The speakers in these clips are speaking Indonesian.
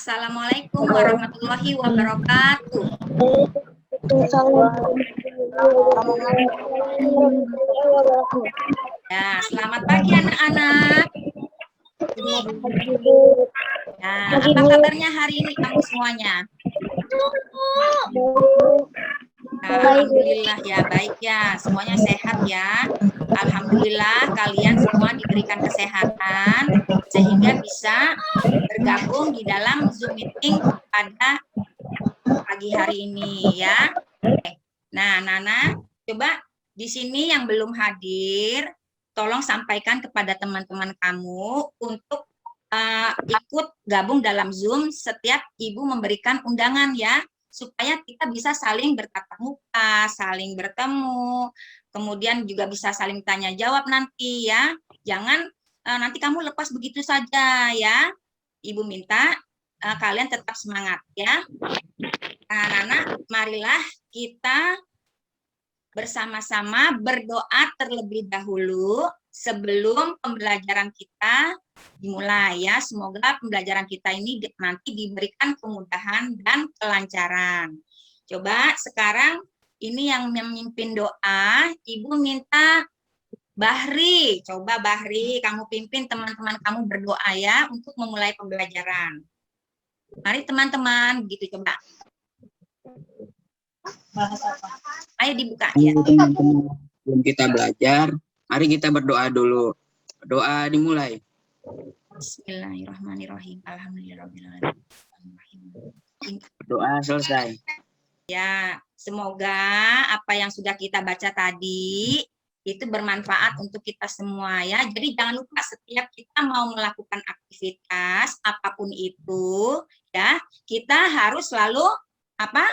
Assalamualaikum warahmatullahi wabarakatuh. Ya, selamat pagi anak-anak. Nah, apa kabarnya hari ini kamu semuanya? Alhamdulillah ya, baik ya, semuanya sehat ya. Alhamdulillah kalian semua diberikan kesehatan sehingga bisa bergabung di dalam Zoom meeting pada pagi hari ini ya. Nah, Nana, coba di sini yang belum hadir, tolong sampaikan kepada teman-teman kamu untuk ikut gabung dalam Zoom setiap Ibu memberikan undangan ya, supaya kita bisa saling bertatap muka, saling bertemu, kemudian juga bisa saling tanya jawab nanti ya. Jangan nanti kamu lepas begitu saja ya. Ibu minta kalian tetap semangat ya. Nah, Nana, marilah kita bersama-sama berdoa terlebih dahulu sebelum pembelajaran kita dimulai ya. Semoga pembelajaran kita ini nanti diberikan kemudahan dan kelancaran. Coba sekarang ini yang memimpin doa, Ibu minta Bahri. Coba Bahri, kamu pimpin teman-teman kamu berdoa ya untuk memulai pembelajaran. Mari teman-teman, gitu coba. Ayo dibuka ya. Sebelum kita belajar, mari kita berdoa dulu. Doa dimulai. Bismillahirrahmanirrahim. Alhamdulillahirrahmanirrahim. Doa selesai. Ya, semoga apa yang sudah kita baca tadi itu bermanfaat untuk kita semua ya. Jadi jangan lupa setiap kita mau melakukan aktivitas apapun itu ya, kita harus selalu apa?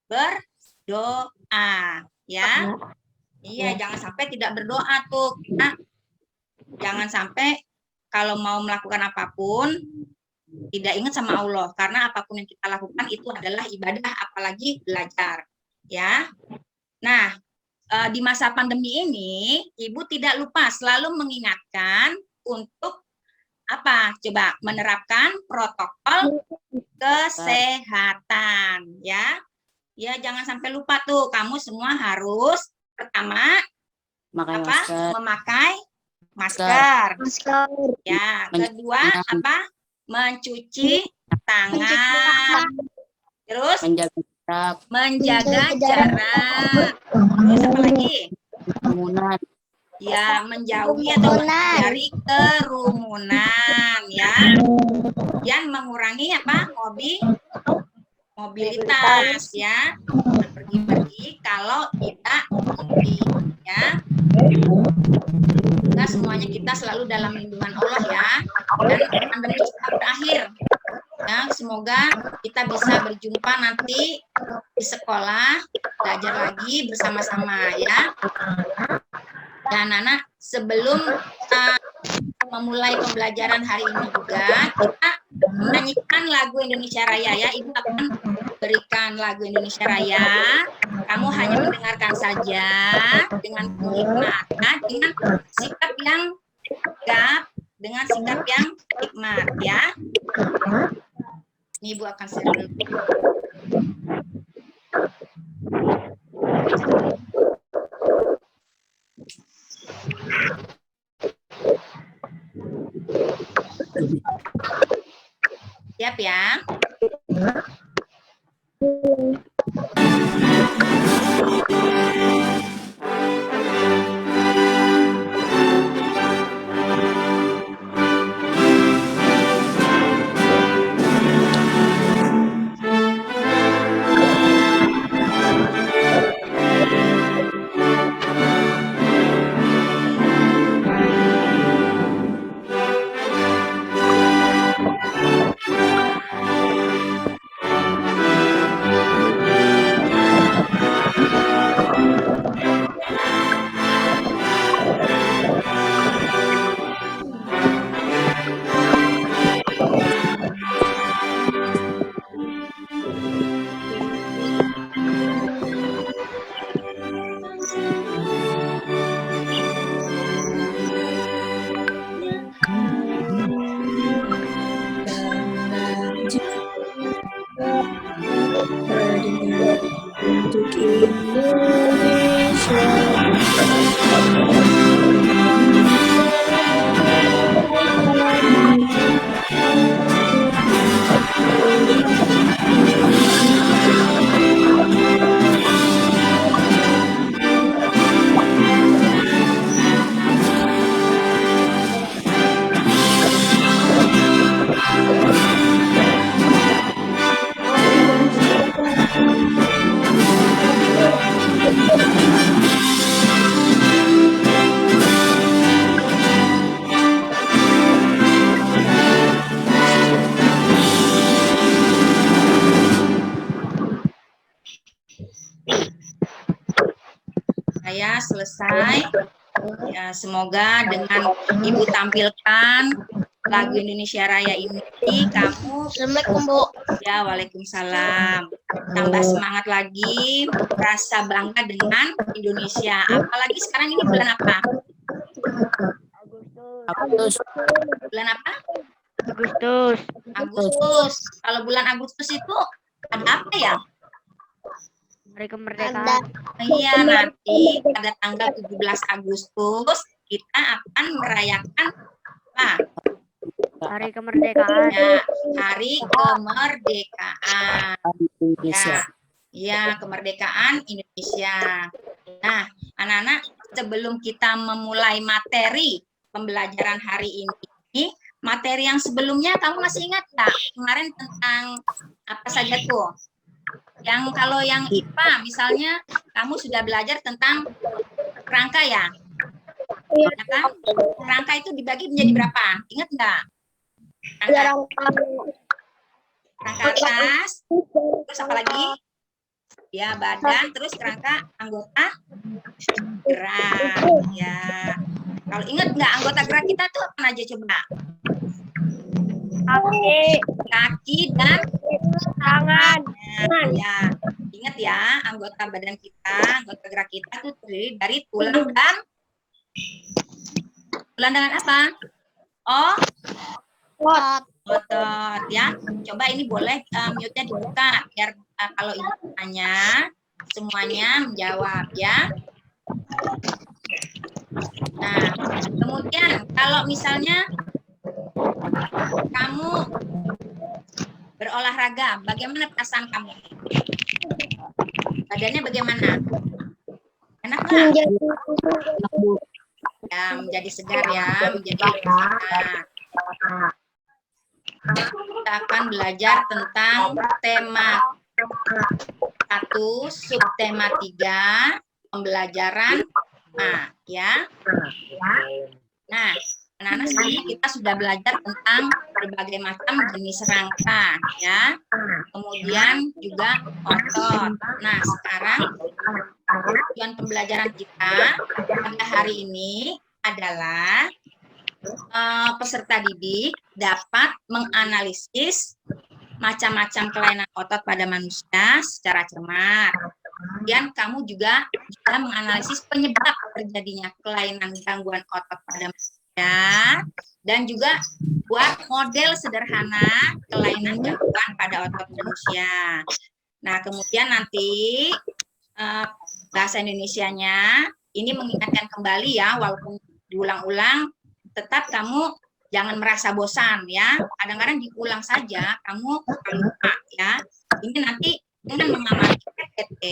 Berdoa ya. Iya, jangan sampai tidak berdoa tuh. Kita jangan sampai kalau mau melakukan apapun tidak ingat sama Allah, karena apapun yang kita lakukan itu adalah ibadah, apalagi belajar ya. Nah, di masa pandemi ini Ibu tidak lupa selalu mengingatkan untuk apa? Coba menerapkan protokol kesehatan ya. Ya, jangan sampai lupa tuh, kamu semua harus pertama memakai masker. Ya, kedua apa? Mencuci tangan. Terus menjaga jarak. Terus apa lagi? Kerumunan. Ya, menjauhi atau menghindari kerumunan ya. Dan mengurangi apa? Mobilitas ya. Pergi-pergi kalau tidak mungkin ya. Nah, semuanya kita selalu dalam lindungan Allah ya. Dan pandemi cepat berakhir. Ya, semoga kita bisa berjumpa nanti di sekolah, belajar lagi bersama-sama ya. Dan Nana, sebelum memulai pembelajaran hari ini juga, kita menyanyikan lagu Indonesia Raya ya. Ibu akan berikan lagu Indonesia Raya. Kamu hanya mendengarkan saja dengan hikmat, dengan sikap yang tegap, dengan sikap yang hikmat ya. Ini Ibu akan share dulu. Siap ya? saya selesai. Ya, semoga dengan Ibu tampilkan lagu Indonesia Raya ini, kamu Assalamualaikum, Bu. ya, waalaikumsalam. Tambah semangat lagi, rasa bangga dengan Indonesia. Apalagi sekarang ini bulan apa? Agustus. Bulan apa? Agustus. Agustus. Kalau bulan Agustus itu ada apa ya? Hari kemerdekaan. Iya, nanti pada tanggal 17 Agustus kita akan merayakan apa? Hari kemerdekaan. Ya, Hari Kemerdekaan. Ya, ya, kemerdekaan Indonesia. Nah, anak-anak, sebelum kita memulai materi pembelajaran hari ini, materi yang sebelumnya kamu masih ingat nggak? Kemarin tentang apa saja tuh? Kalau yang IPA, misalnya kamu sudah belajar tentang kerangka ya? Ya kan? Kerangka itu dibagi menjadi berapa? Ingat nggak? Kerangka atas, terus apa lagi? Ya, badan, terus kerangka anggota gerak. Ya. Kalau ingat nggak anggota gerak kita tuh apa aja coba? Kaki dan Tangan. Ya, ingat ya, anggota badan kita, anggota gerak kita tuh terdiri dari tulang dan apa? Otot ya. Coba ini boleh mute-nya dibuka biar kalau ibu tanya semuanya menjawab ya. Nah, kemudian kalau misalnya kamu berolahraga, bagaimana perasaan kamu? Badannya bagaimana? Enak nggak? Ya, menjadi segar ya, menjadi segar. Kita akan belajar tentang tema 1, subtema 3, pembelajaran ya. Nah, anak-anak sebelumnya kita sudah belajar tentang berbagai macam jenis rangka ya. Kemudian juga otot. Nah, sekarang tujuan pembelajaran kita pada hari ini adalah peserta didik dapat menganalisis macam-macam kelainan otot pada manusia secara cermat. Kemudian kamu juga bisa menganalisis penyebab terjadinya kelainan gangguan otot pada manusia dan juga buat model sederhana kelainan gangguan pada otot manusia. Nah, kemudian nanti bahasa Indonesianya ini mengingatkan kembali ya, walaupun diulang-ulang, tetap kamu jangan merasa bosan ya. Kadang-kadang diulang saja, kamu lupa ya. Ini nanti dengan mengamati PPT,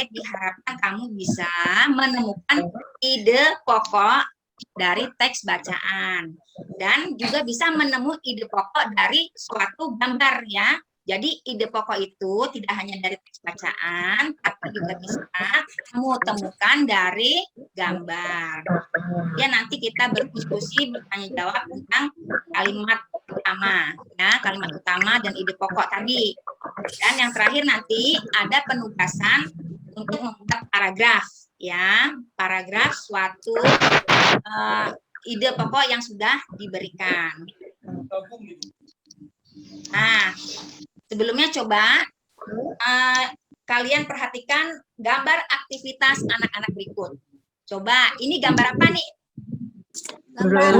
diharapkan kamu bisa menemukan ide pokok dari teks bacaan. Dan juga bisa menemukan ide pokok dari suatu gambar ya. Jadi ide pokok itu tidak hanya dari teks bacaan, tapi juga bisa kamu temukan dari gambar. Ya, nanti kita berdiskusi, bertanya jawab tentang kalimat utama, ya, kalimat utama dan ide pokok tadi. Dan yang terakhir nanti ada penugasan untuk membuat paragraf, ya, paragraf suatu ide pokok yang sudah diberikan. Nah, sebelumnya coba kalian perhatikan gambar aktivitas anak-anak berikut. Coba, ini gambar apa nih? Gambar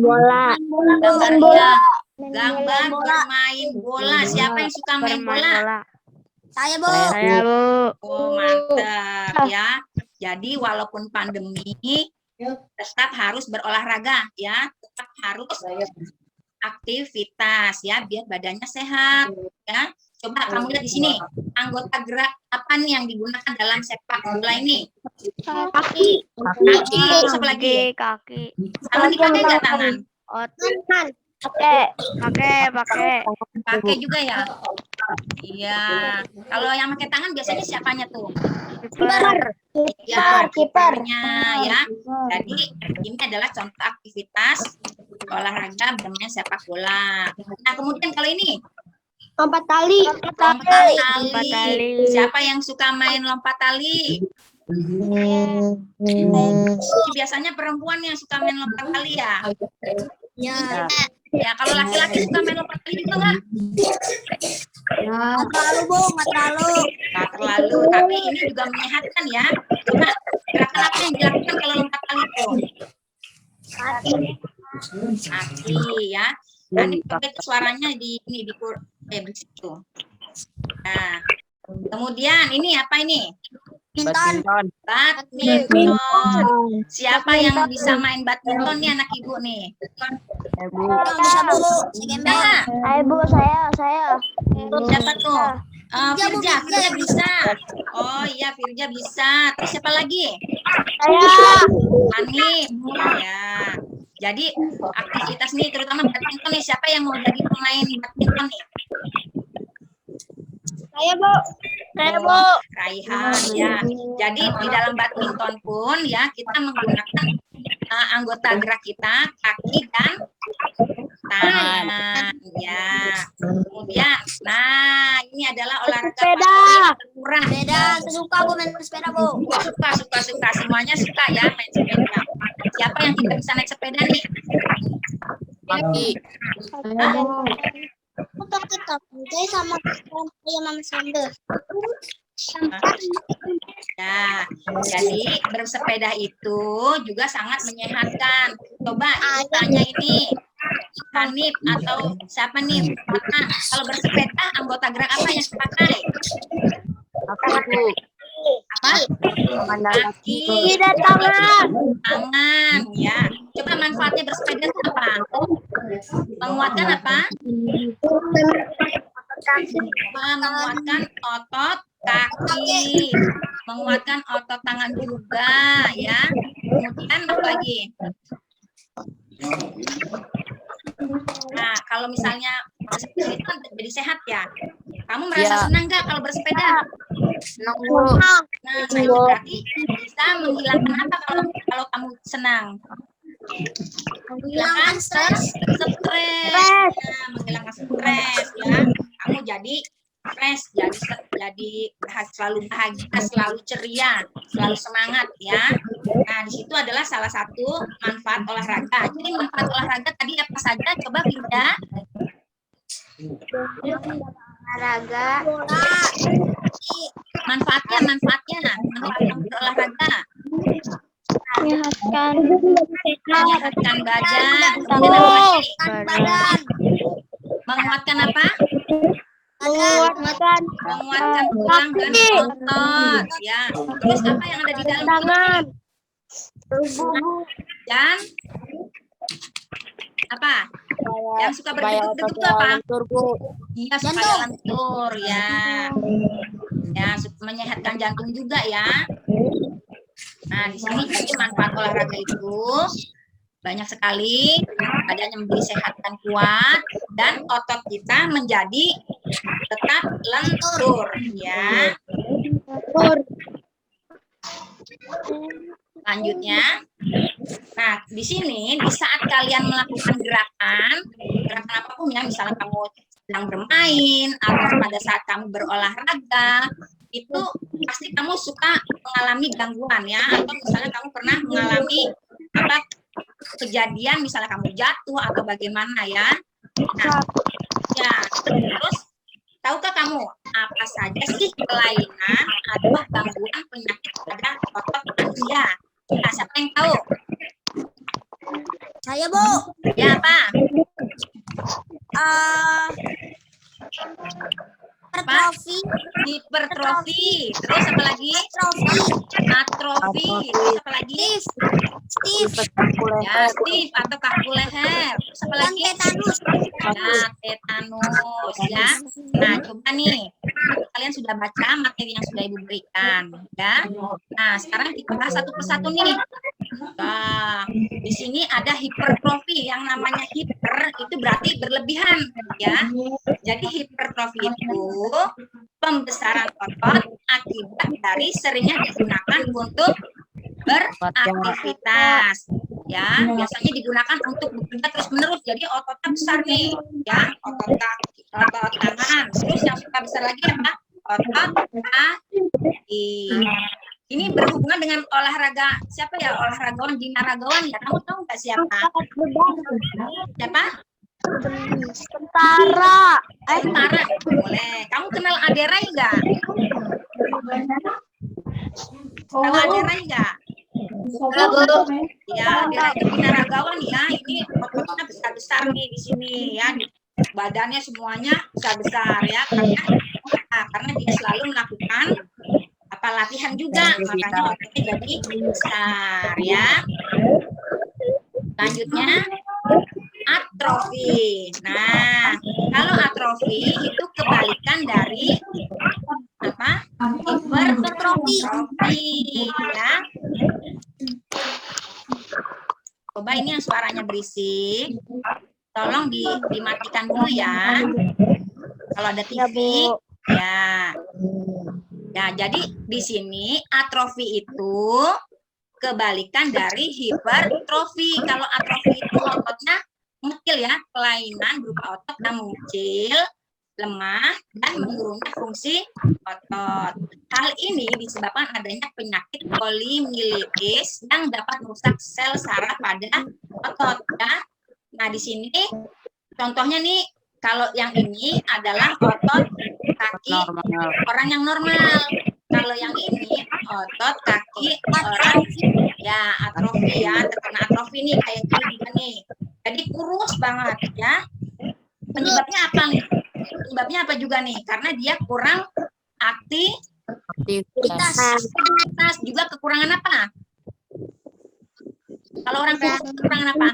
bola. Gambar ya, gambar bermain bola. Siapa yang suka main bola? Saya, Bu. Saya, Bu. Oh, mantap ya. Jadi walaupun pandemi, tetap harus berolahraga ya, tetap harus aktivitas ya, biar badannya sehat ya. Coba kamu lihat di sini, anggota gerak apa nih yang digunakan dalam sepak bola ini? Kaki. Kaki, terus apa lagi? Kaki. Tangan dipakai nggak tangan? Pakai Pakai juga ya? Iya. Kalau yang pakai tangan biasanya siapanya tuh? Ya, kipernya ya. Jadi ini adalah contoh aktivitas olahraga bermain sepak bola. Nah, kemudian kalau ini Lompat tali. lompat tali. Siapa yang suka main lompat tali? Ini biasanya perempuan yang suka main lompat tali ya. Ya. Ya, kalau laki-laki suka main lompat tali juga nggak? Nggak terlalu, Bu. Nggak terlalu. Nggak terlalu, tapi ini juga menyehatkan ya. Coba gerakan apa yang dilakukan kalau lompat tali itu? Kaki ya. Dan ini suaranya di berisik tuh. Nah, kemudian ini apa ini? Badminton. Badminton. Siapa yang bisa main badminton nih anak ibu nih? Bisa, Bu. Nah, Ayo, Bu, saya. siapa tuh? Firja bisa. Oh iya, Firja bisa. Terus siapa lagi? Saya. Hanif. Ya. Jadi aktivitas nih, terutama badminton nih. Siapa yang mau jadi pemain badminton nih? Saya, Bu. Raihan ya. Jadi di dalam badminton pun ya kita menggunakan anggota gerak kita, kaki dan tangan ya. Kemudian, nah ini adalah olahraga Sepeda. murah. Sepeda. Suka, Bu, main sepeda, Bu. Suka, semuanya suka ya main sepeda. Siapa yang tidak bisa naik sepeda nih? Kaki. Saya sama Mama Sandra. Ya, jadi bersepeda itu juga sangat menyehatkan. Coba tanya ini, Hanif atau siapa nih? Kalau bersepeda, anggota gerak apa yang dipakai? Apa? Kaki dan tangan. Tangan, ya. Coba manfaatnya bersepeda itu apa? Menguatkan apa? Menguatkan otot kaki, menguatkan otot tangan juga, ya. Kemudian apa lagi? Nah, kalau misalnya bersepeda itu kan jadi sehat ya. Kamu merasa senang nggak kalau bersepeda? Senang. Nah, itu berarti bisa menghilangkan apa kalau kamu senang? Menghilangkan stres. Nah, menghilangkan stres ya. Kamu jadi fresh, jadi selalu bahagia, selalu ceria, selalu semangat ya. Nah, di situ adalah salah satu manfaat olahraga. Jadi manfaat olahraga tadi apa saja? Coba Binda. Olahraga. Manfaat berolahraga. Menyehatkan badan. Menguatkan apa? Menguatkan tulang dan otot. Ya. Terus apa yang ada di dalam Tangan. Dan apa? Yang suka berdegup-degup itu apa? Iya, supaya lentur ya. Ya, menyehatkan jantung juga ya. Nah, di sini jadi manfaat olahraga itu banyak sekali. Badannya menjadi sehat dan kuat, dan otot kita menjadi tetap lentur ya. Selanjutnya, nah di sini di saat kalian melakukan gerakan apapun ya, misalnya kamu sedang bermain atau pada saat kamu berolahraga, itu pasti kamu suka mengalami gangguan ya, atau misalnya kamu pernah mengalami apa kejadian, misalnya kamu jatuh atau bagaimana ya. Nah, ya terus tahukah kamu apa saja sih kelainan atau gangguan penyakit pada otot manusia? Nah, siapa yang tahu? Saya, Bu. Ya, apa? Hipertrofi. Terus apa lagi? Atrofi. Terus apa lagi? Stiff. Ya, stiff atau kaku leher. Terus apa lagi? Tetanus. Nah, tetanus ya. Nah, coba nih. Kalian sudah baca materi yang sudah Ibu berikan, ya. Nah, sekarang kita bahas satu persatu nih. Nah, di sini ada hipertrofi. Yang namanya hiper itu berarti berlebihan, ya. Jadi hipertrofi itu pembesaran otot akibat dari seringnya digunakan untuk beraktivitas, ya. Biasanya digunakan untuk bekerja terus-menerus. Jadi ototnya besar nih, ya. Otot kaki, otot tangan. Terus yang suka besar lagi apa? Otot kaki. Ini berhubungan dengan olahraga siapa ya? Olahragawan Dina Ragawan ya. Kamu tahu nggak siapa? Siapa? Tentara. Tentara. Boleh. Kamu kenal Aderai nggak? Kenal Aderai nggak? Ya, Aderai itu binaragawan ya. Ini ototnya besar-besar nih di sini ya. Badannya semuanya besar-besar ya. Karena dia selalu melakukan latihan juga, makanya ototnya jadi besar ya. Selanjutnya atrofi. Nah, kalau atrofi itu kebalikan dari apa? Hipertrofi ya. Coba ini yang suaranya berisik. Tolong dimatikan dulu ya. Kalau ada TV ya. Ya, jadi di sini atrofi itu kebalikan dari hipertrofi. Kalau atrofi itu ototnya mengecil ya, kelainan berupa otot yang mengecil, lemah, dan menurunnya fungsi otot. Hal ini disebabkan adanya penyakit polimilitis yang dapat merusak sel saraf pada otot ya. Nah, di sini contohnya nih, kalau yang ini adalah otot kaki orang yang normal. Kalau yang ini otot kaki orang ya atrofi ya, terkena atrofi nih kayak gini nih. Jadi kurus banget ya. Penyebabnya apa nih? Penyebabnya apa juga nih? Karena dia kurang aktivitas juga kekurangan apa? Kalau orang kurus kekurangan apa?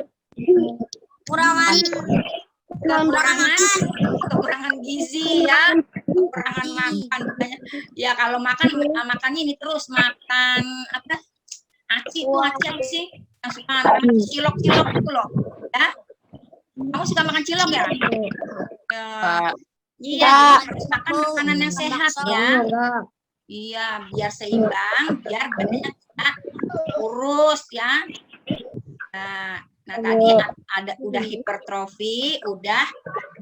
Kekurangan gizi ya, kekurangan makan ya. Kalau makannya ini terus makan apa? Aci apa sih? Yang suka cilok itu loh ya. Kamu suka makan cilok ya? Iya, harus makan makanan yang sehat ya. Iya, biar seimbang, biar badannya tidak kurus ya. Nah, tadi udah hipertrofi, udah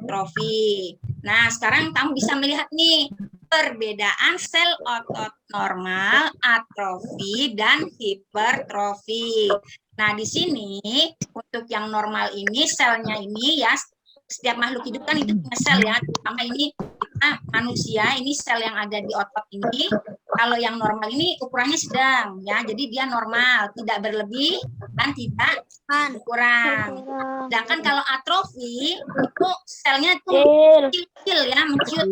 trofi. Nah, sekarang kamu bisa melihat nih perbedaan sel otot normal, atrofi, dan hipertrofi. Nah, di sini untuk yang normal ini selnya ini ya, setiap makhluk hidup kan itu punya sel ya, terutama ini kita manusia, ini sel yang ada di otot ini. Kalau yang normal ini ukurannya sedang ya, jadi dia normal, tidak berlebih dan tidak kurang. Sedangkan kalau atrofi itu selnya itu kecil ya, menciut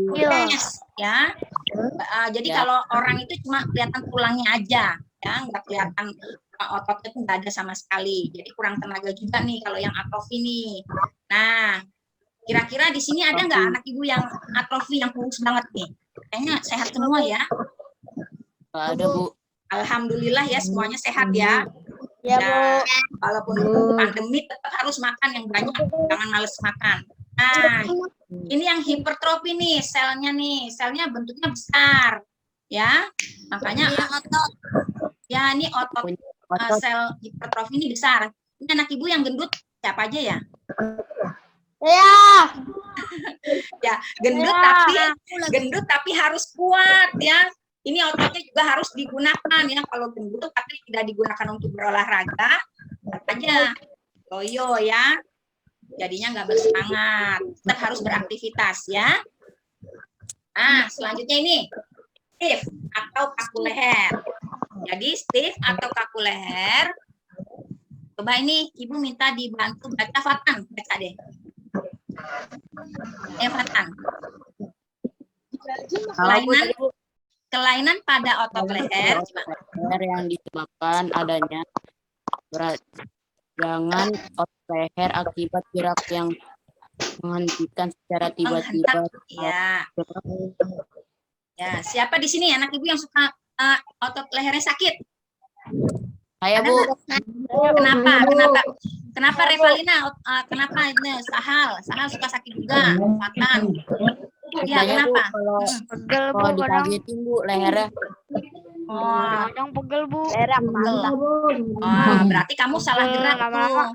ya. Jadi kalau orang itu cuma kelihatan tulangnya aja ya, nggak kelihatan ototnya itu nggak ada sama sekali. Jadi kurang tenaga juga nih kalau yang atrofi nih. Nah, kira-kira di sini ada nggak anak ibu yang atrofi yang kurus banget nih? Kayaknya sehat semua ya. Ada, Bu. Alhamdulillah ya, semuanya sehat ya. Ya, Bu. Walaupun pandemi tetap harus makan yang banyak, jangan males makan. Nah, ini yang hipertrofi nih, selnya bentuknya besar ya. Makanya ya ini otot sel hipertrofi ini besar. Ini anak ibu yang gendut siapa aja ya? Ya, gendut tapi harus kuat ya. Ini ototnya juga harus digunakan ya. Kalau gendut tapi tidak digunakan untuk berolahraga, aja loyo ya. Jadinya nggak bersemangat. Tetap harus beraktivitas ya. Nah, selanjutnya ini stiff atau kaku leher. Jadi stiff atau kaku leher. Coba ini ibu minta dibantu baca Fatan, baca deh. Fatan. Kelainan pada otot leher yang disebabkan adanya peradangan otot leher akibat gerak yang menghentikan secara tiba-tiba. Ya, siapa di sini anak ibu yang suka otot lehernya sakit? Saya, Bu. Kenapa Revalina? Kenapa ini Sahal suka sakit juga? Fatan. Ya, kenapa? Kalau dikagetin, Bu, lehernya. Kadang pegel, Bu. Berarti kamu salah gerak tuh.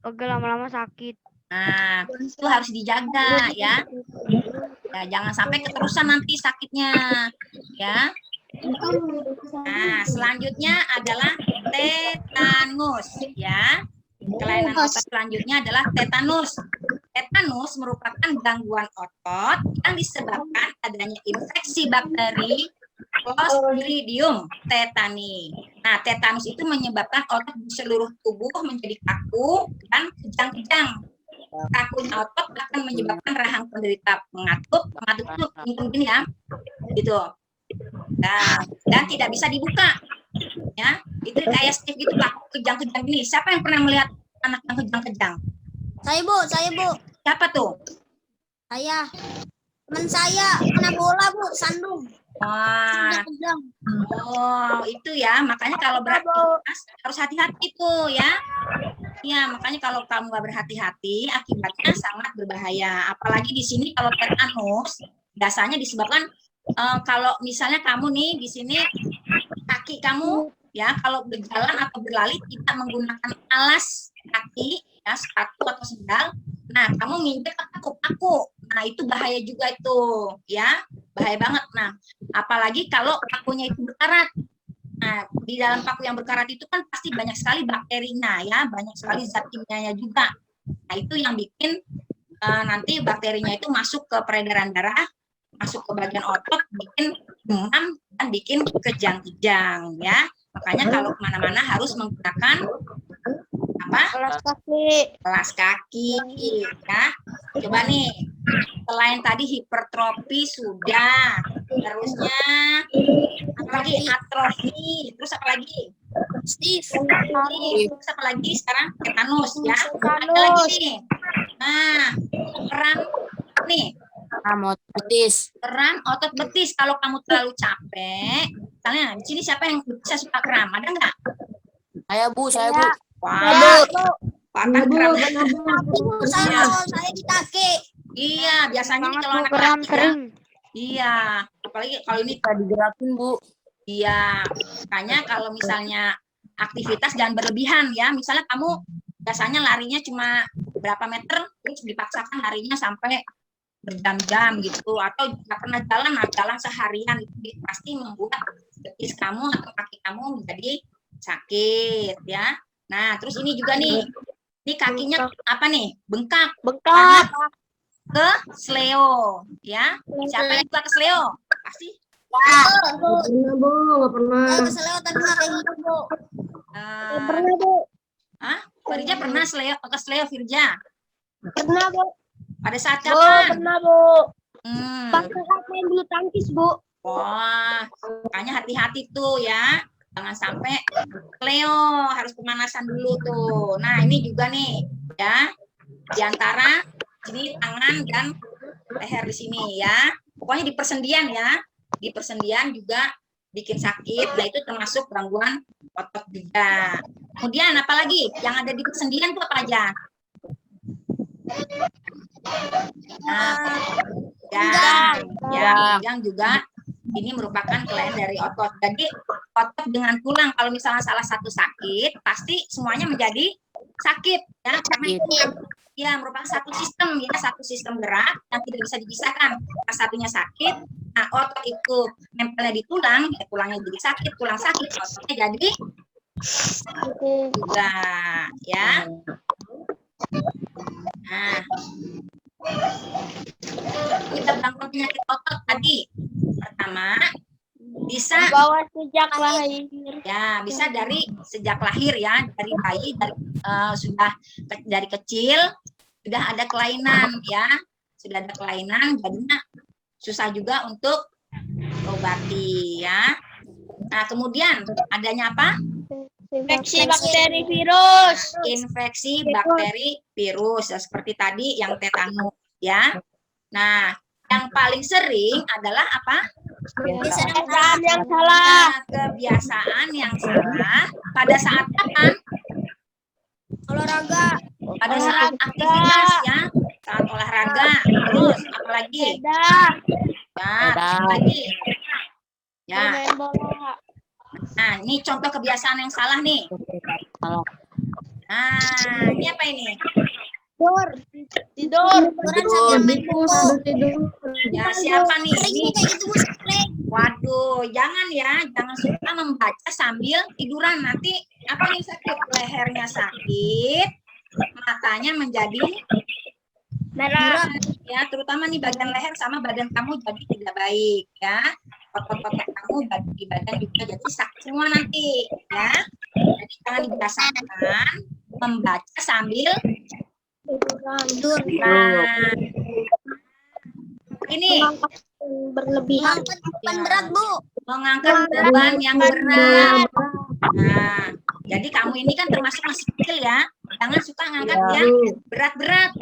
Pegel lama-lama sakit. Nah, itu harus dijaga ya. Ya, jangan sampai keterusan nanti sakitnya. Ya. Nah, selanjutnya adalah tetanus ya. Kelainan otot selanjutnya adalah tetanus. Tetanus merupakan gangguan otot yang disebabkan adanya infeksi bakteri Clostridium tetani. Nah, tetanus itu menyebabkan otot di seluruh tubuh menjadi kaku dan kejang-kejang. Kakunya otot akan menyebabkan rahang penderita mengatuk itu gini ya, gitu. Nah, dan tidak bisa dibuka, ya. Itu kayak stiff gitu, Pak, kejang-kejang gini. Siapa yang pernah melihat anak yang kejang-kejang? Saya Bu. Siapa tuh? Saya. Teman saya kena bola Bu, sandung. Wah, Kejang. oh itu ya. Makanya kalau beraktivitas harus hati-hati tuh ya. Ya, makanya kalau kamu nggak berhati-hati, akibatnya sangat berbahaya. Apalagi di sini kalau tetanus, biasanya disebabkan kalau misalnya kamu nih di sini kaki kamu ya kalau berjalan atau berlari tidak menggunakan alas kaki ya sepatu atau sendal, nah kamu nginjek paku-paku, nah itu bahaya juga itu ya, bahaya banget. Nah apalagi kalau pakunya itu berkarat. Nah, di dalam paku yang berkarat itu kan pasti banyak sekali bakterinya ya, banyak sekali zat kimianya juga. Nah, itu yang bikin nanti bakterinya itu masuk ke peredaran darah, masuk ke bagian otot, bikin demam dan bikin kejang-kejang ya. Makanya kalau kemana-mana harus menggunakan apa? Kelas kaki ya. Coba nih, selain tadi hipertrofi sudah, terusnya apa lagi? Atrofi, terus apa lagi? Terus apa lagi? Sekarang tetanus ya. Ada lagi nih. Nah, kram nih. Kram otot betis. Kalau kamu terlalu capek, misalnya di sini siapa yang bisa suka kram? Ada nggak? Saya Bu. Wah, patah kram. Saya di kaki. Iya, biasanya kalau anak laki iya, apalagi kalau ini Bisa digerakin Bu. iya, makanya kalau misalnya aktivitas jangan berlebihan ya. Misalnya kamu biasanya larinya cuma berapa meter, terus dipaksakan larinya sampai berjam-jam gitu, atau nggak pernah jalan seharian, itu pasti membuat betis kamu atau kaki kamu menjadi sakit ya. Nah, terus ini juga nih, ini kakinya apa nih? Bengkak. Ke sleo ya. Siapa yang suka ke sleo? Pasti. Pernah Bu, nggak pernah. Saya keselio tadi kayak gitu Bu. Pernah Bu. Hah? Firja pernah ke sleo Firja? Pernah Bu. Pada saat kapan? Pernah Bu. Pas main bulu tangkis Bu. Wah, makanya hati-hati tuh ya. Jangan sampai sleo, harus pemanasan dulu tuh. Nah, ini juga nih ya. Di antara sini tangan dan leher di sini ya. Pokoknya di persendian ya. Di persendian juga bikin sakit. Nah, itu termasuk gangguan otot juga. Kemudian apalagi yang ada di persendian itu apa aja? Nah, pinggang juga ini merupakan kelainan dari otot. Jadi otot dengan tulang kalau misalnya salah satu sakit, pasti semuanya menjadi sakit ya. Karena itu ya merupakan satu sistem gerak yang tidak bisa dipisahkan. Salah satunya sakit, nah otot itu nempelnya di tulang, ya tulangnya jadi sakit, tulang sakit, ototnya jadi juga ya. Nah, kita bangkit penyakit otot tadi. Pertama, bisa Bawa sejak lahir. Ya, bisa dari sejak lahir ya, dari bayi, sudah dari kecil sudah ada kelainan ya, sudah ada kelainan, jadinya susah juga untuk obati ya. Nah, kemudian adanya apa? Infeksi bakteri virus. Infeksi bakteri virus, ya, seperti tadi yang tetanus ya. Nah, yang paling sering adalah apa? Kebiasaan yang salah. Kebiasaan yang salah pada saat kapan? Olahraga. Pada saat aktivitas ya, saat olahraga. Terus apalagi? Apalagi? Ya. Main bola. Nah, ini contoh kebiasaan yang salah nih. Nah, ini apa ini? Tidur. Ya, siapa nih? Ini Waduh, jangan ya, jangan suka membaca sambil tiduran. Nanti apa yang sakit? Lehernya sakit, matanya menjadi merah. Ya, terutama nih bagian leher sama badan kamu jadi tidak baik ya. Otot-otot kamu di badan juga jadi sakit semua nanti ya. Jadi jangan dibiasakan membaca sambil tidur. nah, ini Berlebihan. Beban berat, Bu. mengangkat beban yang berat. Nah, jadi kamu ini kan termasuk masih kecil ya. Jangan suka ngangkat yang berat-berat.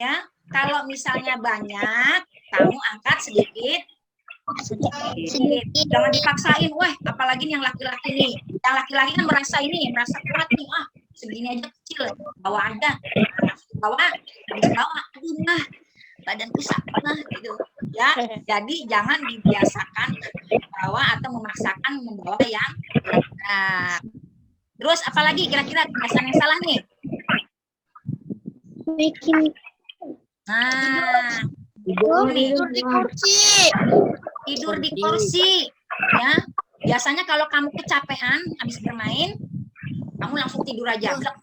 Ya, kalau misalnya banyak, kamu angkat sedikit. Jangan dipaksain. Wah, apalagi yang laki-laki nih. Yang laki-laki kan merasa kuat nih. Ah, segini aja kecil. Bawa aja. Bawa, habis bawa. Aduh, nah, badanku sakit lah gitu. Ya, jadi jangan dibiasakan membawa atau memaksakan membawa yang berat. Terus apalagi kira-kira kebiasaan yang salah nih? Nah, Tidur di kursi. tidur di kursi. Ya, biasanya kalau kamu kecapean habis bermain, kamu langsung tidur aja. Blek.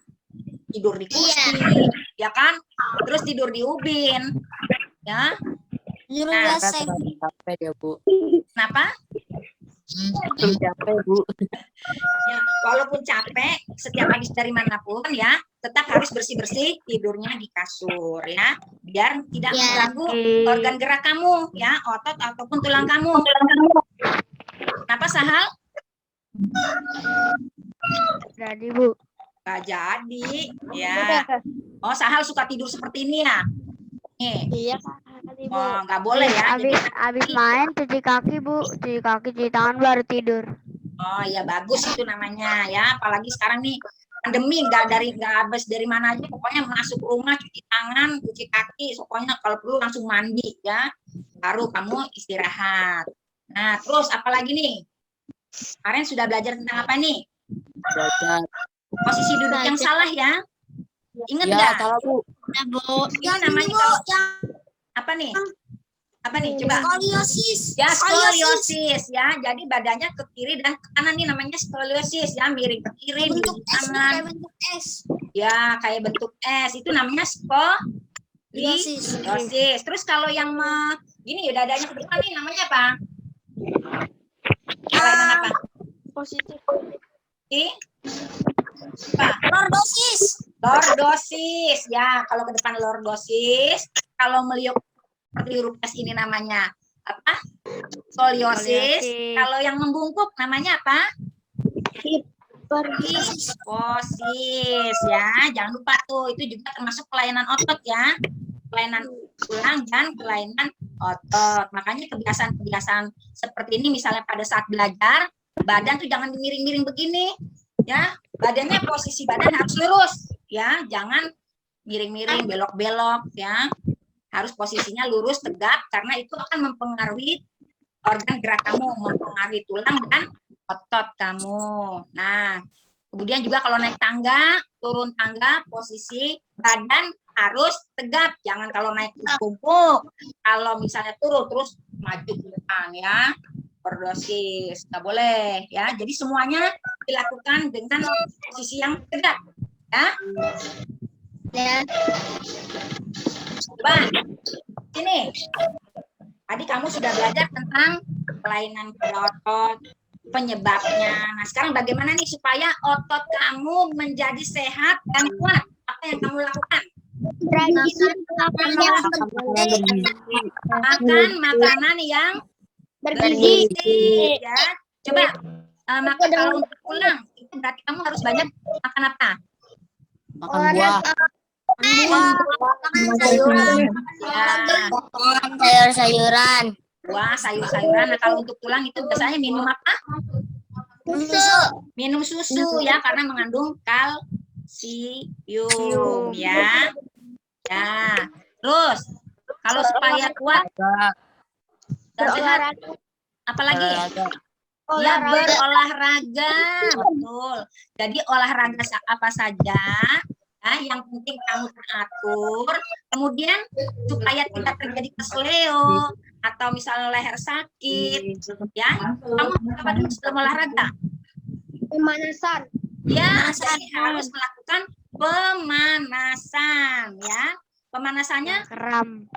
Tidur di kursi, ya kan? Terus tidur di ubin. Ya. Tidur Nah, AC. Capek ya, Bu. Kenapa? Capek, Bu. Ya, walaupun capek, setiap habis dari manapun ya, tetap harus bersih-bersih tidurnya di kasur ya, biar tidak mengganggu organ gerak kamu ya, otot ataupun tulang kamu. Kenapa Sahal? Jadi, Bu. Gak jadi ya. Oh, Sahal suka tidur seperti ini ya? Nih. Iya, Oh, nggak boleh ya. Jadi, Habis main cuci kaki, Bu. Cuci kaki, cuci tangan baru tidur. oh ya bagus itu namanya ya. Apalagi sekarang nih pandemi nggak habis dari mana aja. Pokoknya masuk rumah cuci tangan, cuci kaki. Pokoknya kalau perlu langsung mandi ya. Baru kamu istirahat. Nah terus apalagi nih? Kemarin sudah belajar tentang apa nih? Belajar. Posisi duduk yang salah ya. Ingat Ya, nggak? salah, Bu. Ini namanya kalau apa nih? Apa nih? Coba. Skoliosis. Ya, skoliosis ya. Jadi badannya ke kiri dan ke kanan nih namanya skoliosis ya, miring ke kiri, Bentuk miring ke S, kanan. kayak bentuk S. Ya, kayak bentuk S. Itu namanya skoliosis. Terus kalau yang gini ya dadanya ke depan nih namanya apa? Kelainan apa? Positif. Lordosis. Lordosis. Ya, kalau ke depan lordosis, kalau meliuk seperti huruf S ini namanya apa? Skoliosis. Kalau yang membungkuk namanya apa? Hiposis ya. Jangan lupa tuh, itu juga termasuk kelainan otot ya. Kelainan tulang dan kelainan otot. Makanya kebiasaan-kebiasaan seperti ini misalnya pada saat belajar, badan tuh jangan miring-miring begini. Ya, badannya posisi badan harus lurus ya, jangan miring-miring, belok-belok ya. Harus posisinya lurus, tegap, karena itu akan mempengaruhi organ gerak kamu, mempengaruhi tulang dan otot kamu. Nah, kemudian juga kalau naik tangga, turun tangga, posisi badan harus tegap. Jangan kalau naik tumpuk, kalau misalnya turun terus maju ke depan ya. Lordosis, nggak boleh ya. Jadi semuanya dilakukan dengan posisi yang tegak ya. Coba sini. Tadi kamu sudah belajar tentang kelainan pada otot, penyebabnya. Nah, sekarang bagaimana nih supaya otot kamu menjadi sehat dan kuat? Apa yang kamu lakukan? Makan makanan yang bergizi ya. Coba makan kalau untuk pulang itu berarti kamu harus banyak makan apa? Makan buah. Sayur-sayuran. Buah, sayur-sayuran. Nah, kalau untuk tulang itu biasanya minum apa? Minum susu ya, karena mengandung kalsium ya. Ya. Terus kalau supaya kuat dan sehat, apalagi? Ya, berolahraga. Betul. Jadi olahraga apa saja Ya, yang penting kamu teratur. Kemudian supaya tidak terjadi kesleo atau misalnya leher sakit, ya, kamu apa dulu sebelum olahraga? Pemanasan. Ya, jadi harus melakukan pemanasan, ya. Pemanasannya Kram.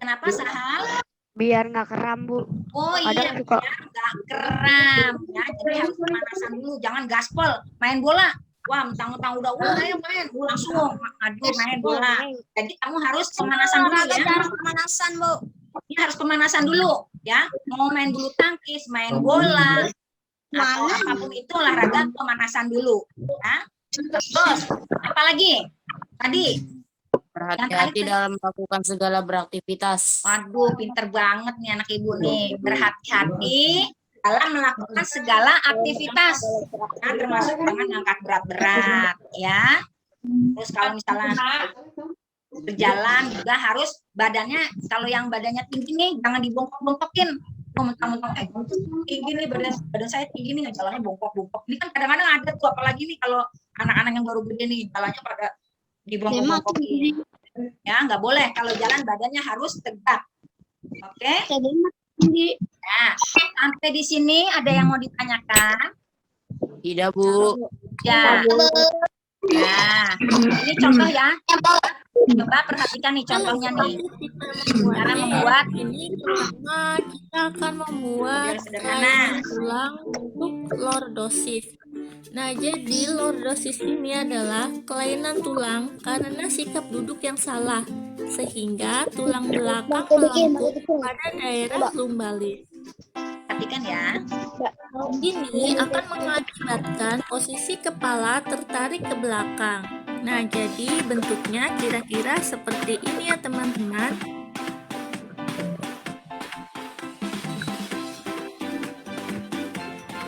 kenapa, Sahal? Biar nggak kram, Bu. Oh iya, suka. biar nggak kram, ya. Jadi harus pemanasan dulu, jangan gaspol, main bola. Wah, mentang-mentang udah ayo main, langsung, aduh main bola. Jadi kamu harus pemanasan dulu ya. Cara pemanasan, Bu. Ini harus pemanasan dulu, ya. Mau main bulu tangkis, main bola, atau apapun itu olahraga pemanasan dulu, ya. Terus, apa lagi? Tadi. Berhati-hati dalam melakukan segala beraktivitas. Waduh, pinter banget nih anak ibu nih. Berhati-hati dalam melakukan segala aktivitas, nah, termasuk dengan angkat berat-berat, ya. Terus kalau misalnya berjalan juga harus badannya, kalau yang badannya tinggi nih jangan dibongkok-bongkokin. Mentang-mentang tinggi nih badan saya tinggi nih, jalannya bongkok-bongkok. Ini kan kadang-kadang ada tuh, apalagi nih kalau anak-anak yang baru gede nih jalannya pada dibongkok-bongkokin. Ya, nggak boleh. Kalau jalan badannya harus tegak. Oke? Nah, sampai di sini ada yang mau ditanyakan? Tidak, Bu. Ya. Nah, ini contoh ya. Coba perhatikan nih contohnya nih. Cara membuat ini pertama kita akan membuat sederhana. kelainan tulang untuk lordosis. Nah, jadi lordosis ini adalah kelainan tulang karena sikap duduk yang salah, sehingga tulang belakang melengkung pada daerah lumbalis. Perhatikan ya. Ini akan mengakibatkan posisi kepala tertarik ke belakang. Nah, jadi bentuknya kira-kira seperti ini ya teman-teman.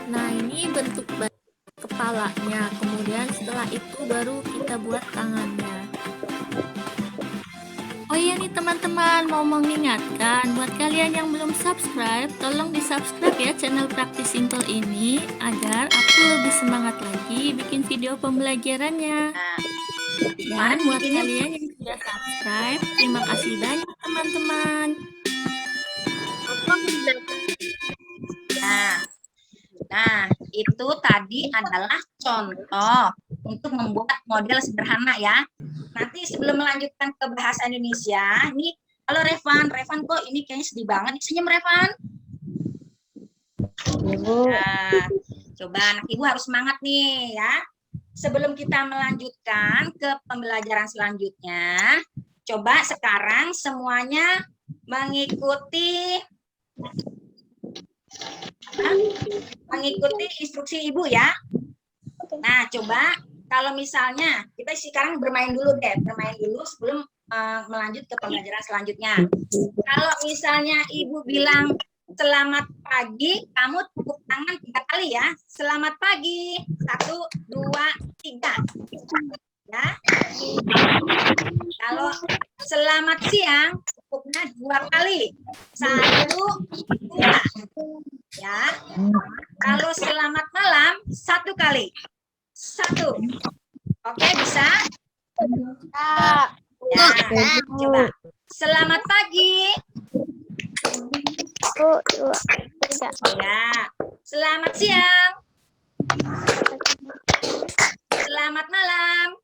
Nah, ini bentuk kepalanya. Kemudian setelah itu baru kita buat tangannya. Oh iya nih teman-teman, mau mengingatkan buat kalian yang belum subscribe, tolong di-subscribe ya channel Praktis Simple ini agar aku lebih semangat lagi bikin video pembelajarannya. Dan buat kalian yang sudah subscribe, terima kasih banyak teman-teman. Nah, itu tadi adalah contoh untuk membuat model sederhana ya. Nanti sebelum melanjutkan ke bahasa Indonesia, nih kalau Revan kok ini kayaknya sedih banget. Senyum Revan. Nah, coba anak ibu harus semangat nih ya. Sebelum kita melanjutkan ke pembelajaran selanjutnya, coba sekarang semuanya mengikuti instruksi ibu ya. Nah, coba kalau misalnya kita sekarang bermain dulu sebelum melanjut ke pembelajaran selanjutnya. Kalau misalnya ibu bilang selamat pagi, kamu tepuk tangan 3 kali ya. Selamat pagi, 1, 2, 3. Ya. Kalau selamat siang, tepuknya 2 kali. 1, 2. Ya. Kalau selamat malam, 1 kali. 1. Oke, bisa? Ya, coba. Selamat pagi. Ya. Selamat siang. Selamat malam.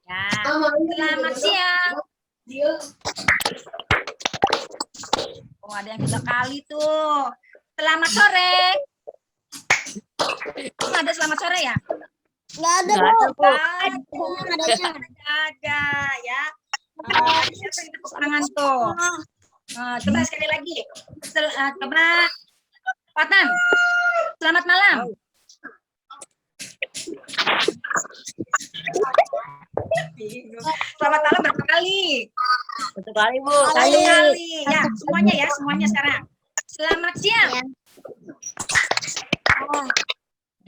Ya. Selamat siang. Oh, ada yang 3 kali tuh. Selamat sore. Ada selamat sore ya? Nggak ada, Bu. Ada ya. Siapa yang tepuk tangan tuh? Coba sekali lagi. Coba Patan. Selamat malam. Selamat malam berapa kali? 1 kali, Bu. Satu kali. Ya, semuanya sekarang. Selamat siang.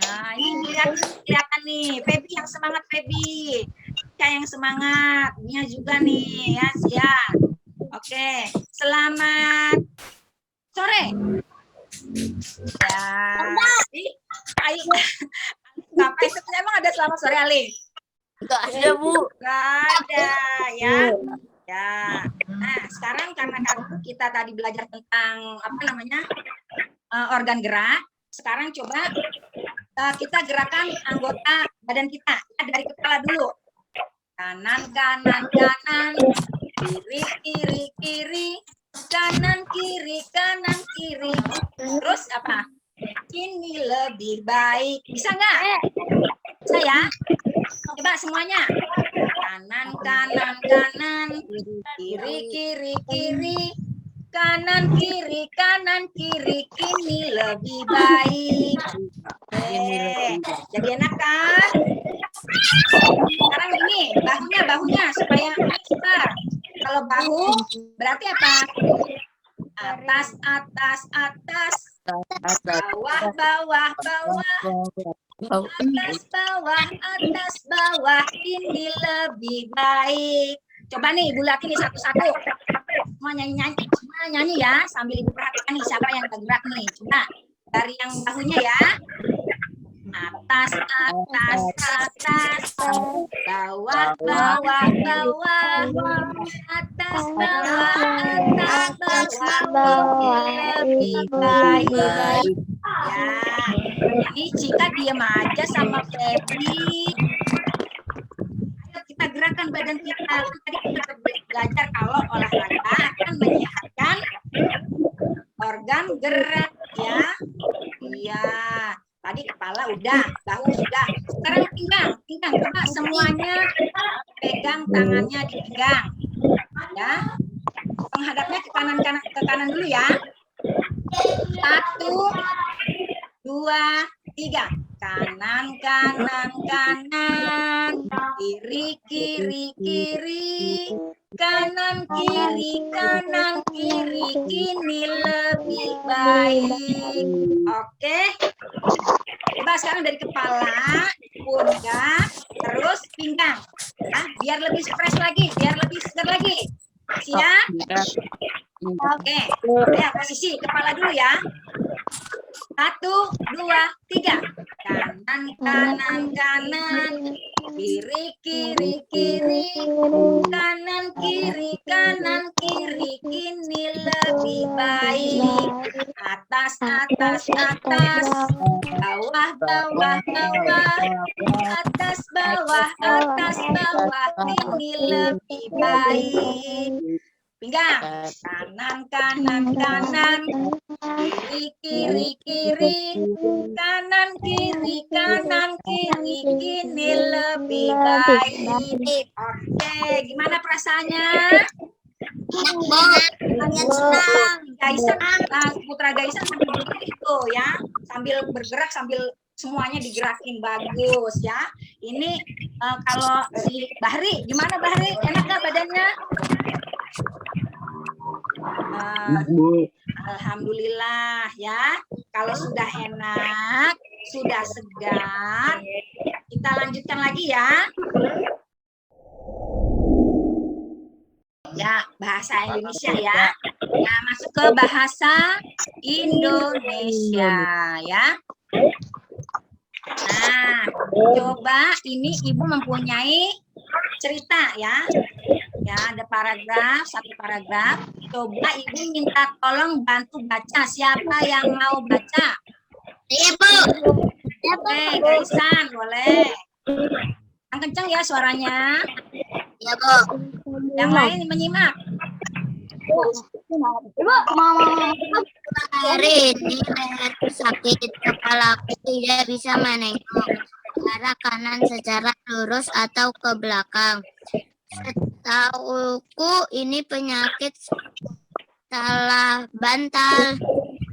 Nah, ini kelihatan nih. Feby yang semangat, Feby. Kayak yang semangat. Nia juga nih, ya, siap. Oke, selamat sore. Ya. Ayo. Ngapain? Emang ada selamat sore, Ali? Enggak ada, Bu. Nggak ada ya. Ya. Nah, sekarang karena kita tadi belajar tentang apa namanya organ gerak, sekarang coba kita gerakan anggota badan kita ya, dari kepala dulu. Kanan, kanan, kanan, kiri, kiri, kiri, kanan, kiri, kanan, kiri. Terus apa? Ini lebih baik. Bisa nggak? Bisa ya? Coba semuanya. Kanan, kanan, kanan, kiri, kiri, kiri, kanan, kiri, kini lebih baik. Jadi enak kan? Sekarang ini bahunya supaya besar. Kalau bahu berarti apa? Atas, atas, atas, bawah, bawah, bawah, atas, bawah, ini lebih baik. Coba nih Ibu lihat ini satu-satu. Semua nyanyi ya, sambil Ibu perhatikan nih siapa yang bergerak nih. Coba dari yang bahunya ya. Atas, atas, atas, bawah, bawah, bawah, atas, bawah, lebih baik. Ya, ini Cika diam aja sama Febri. Kita gerakan badan kita. Tadi kita belajar kalau olahraga akan menyehatkan organ gerak ya. Iya. Tadi kepala udah, bahu sudah. Sekarang pinggang. Coba semuanya pegang tangannya di pinggang. Ya. Menghadapnya ke kanan dulu ya. 1, 2, 3. Kanan, kanan, kanan. Kiri, kiri, kiri. Kanan, kiri, kini lebih baik. Oke. Coba sekarang dari kepala, pundak, terus pinggang. Nah, biar lebih fresh lagi, biar lebih segar lagi. Siap? Oke. Ya, posisi kepala dulu ya. 1, 2, 3. Kanan, kanan, kanan. Kiri, kiri, kiri. Kanan, kiri, kini lebih baik. Atas, atas, atas. Bawah, bawah, bawah. Atas, bawah, ini lebih baik. Pinggang. Kanan, kanan, kanan. Kiri, kiri, kiri. Kanan, kiri, kini lebih baik. Oke, gimana perasaannya? Gaisan, Putra Gaisan sambil itu ya, sambil bergerak, sambil semuanya digerakin bagus ya. Ini kalau si Bahri, gimana Bahri? Enak nggak badannya? Alhamdulillah ya. Kalau sudah enak, sudah segar, kita lanjutkan lagi ya. Ya, bahasa Indonesia ya. Nah, masuk ke bahasa Indonesia ya. Nah, coba ini Ibu mempunyai cerita ya. Ya, ada paragraf, satu paragraf. Coba Ibu minta tolong bantu baca. Siapa yang mau baca? Ibu. Oke, Gaisan, boleh. Yang kencang ya suaranya. Ya, Bu. Yang lain menyimak. Hari ini leherku sakit, kepalaku tidak bisa menengok ke arah kanan secara lurus atau ke belakang. Setauku ini penyakit salah bantal.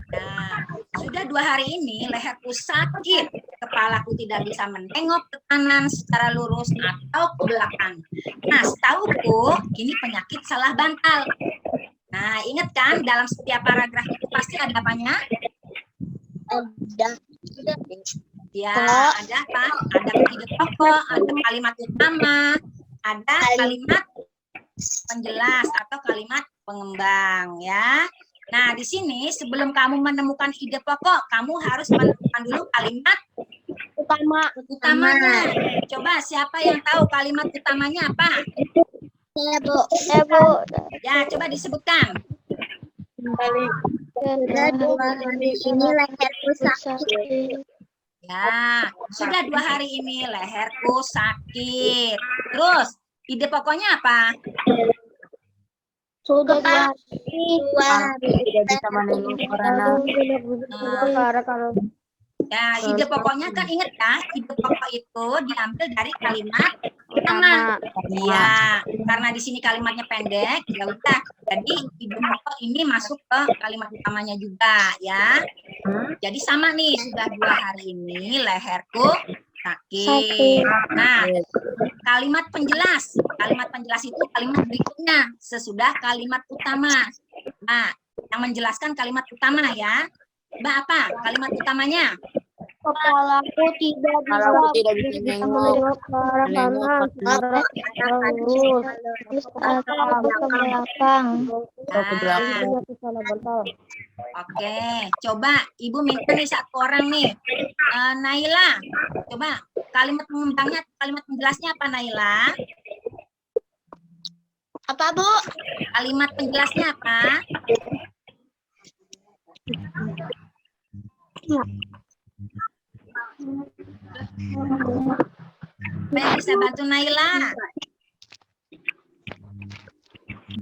Nah, sudah 2 hari ini leherku sakit, kepalaku tidak bisa menengok ke kanan secara lurus atau ke belakang. Nah, setauku ini penyakit salah bantal. Nah, ingat kan dalam setiap paragraf itu pasti ada apanya? Ya, ada apa? Ada ide pokok, ada kalimat utama, ada kalimat penjelas atau kalimat pengembang ya. Nah, di sini sebelum kamu menemukan ide pokok, kamu harus menemukan dulu kalimat Utamanya. Coba siapa yang tahu kalimat utamanya apa? Ya, Bu. Ya, coba disebutkan. Sudah 2 hari ini leherku sakit. Ya, sudah 2 hari ini leherku sakit. Terus, ide pokoknya apa? Sudah 2 hari. Tidak bisa menengok karena Ya, ide pokoknya kan ingat ya, ide pokok itu diambil dari kalimat utama. Iya, karena di sini kalimatnya pendek, ya udah. Jadi ide pokok ini masuk ke kalimat utamanya juga ya. Jadi sama nih, sudah 2 hari ini leherku sakit. Nah, kalimat penjelas itu kalimat berikutnya sesudah kalimat utama. Nah, yang menjelaskan kalimat utama ya. Mbak apa kalimat utamanya? Kepalaku tidak bisa menengok ke arah kanan, atau ke belakang. Oke, coba Ibu minta nih satu orang nih. Naila, coba kalimat pengembangnya, kalimat penjelasnya apa Naila? Apa, Bu? Kalimat penjelasnya apa? Siapa yang bisa bantu Naila?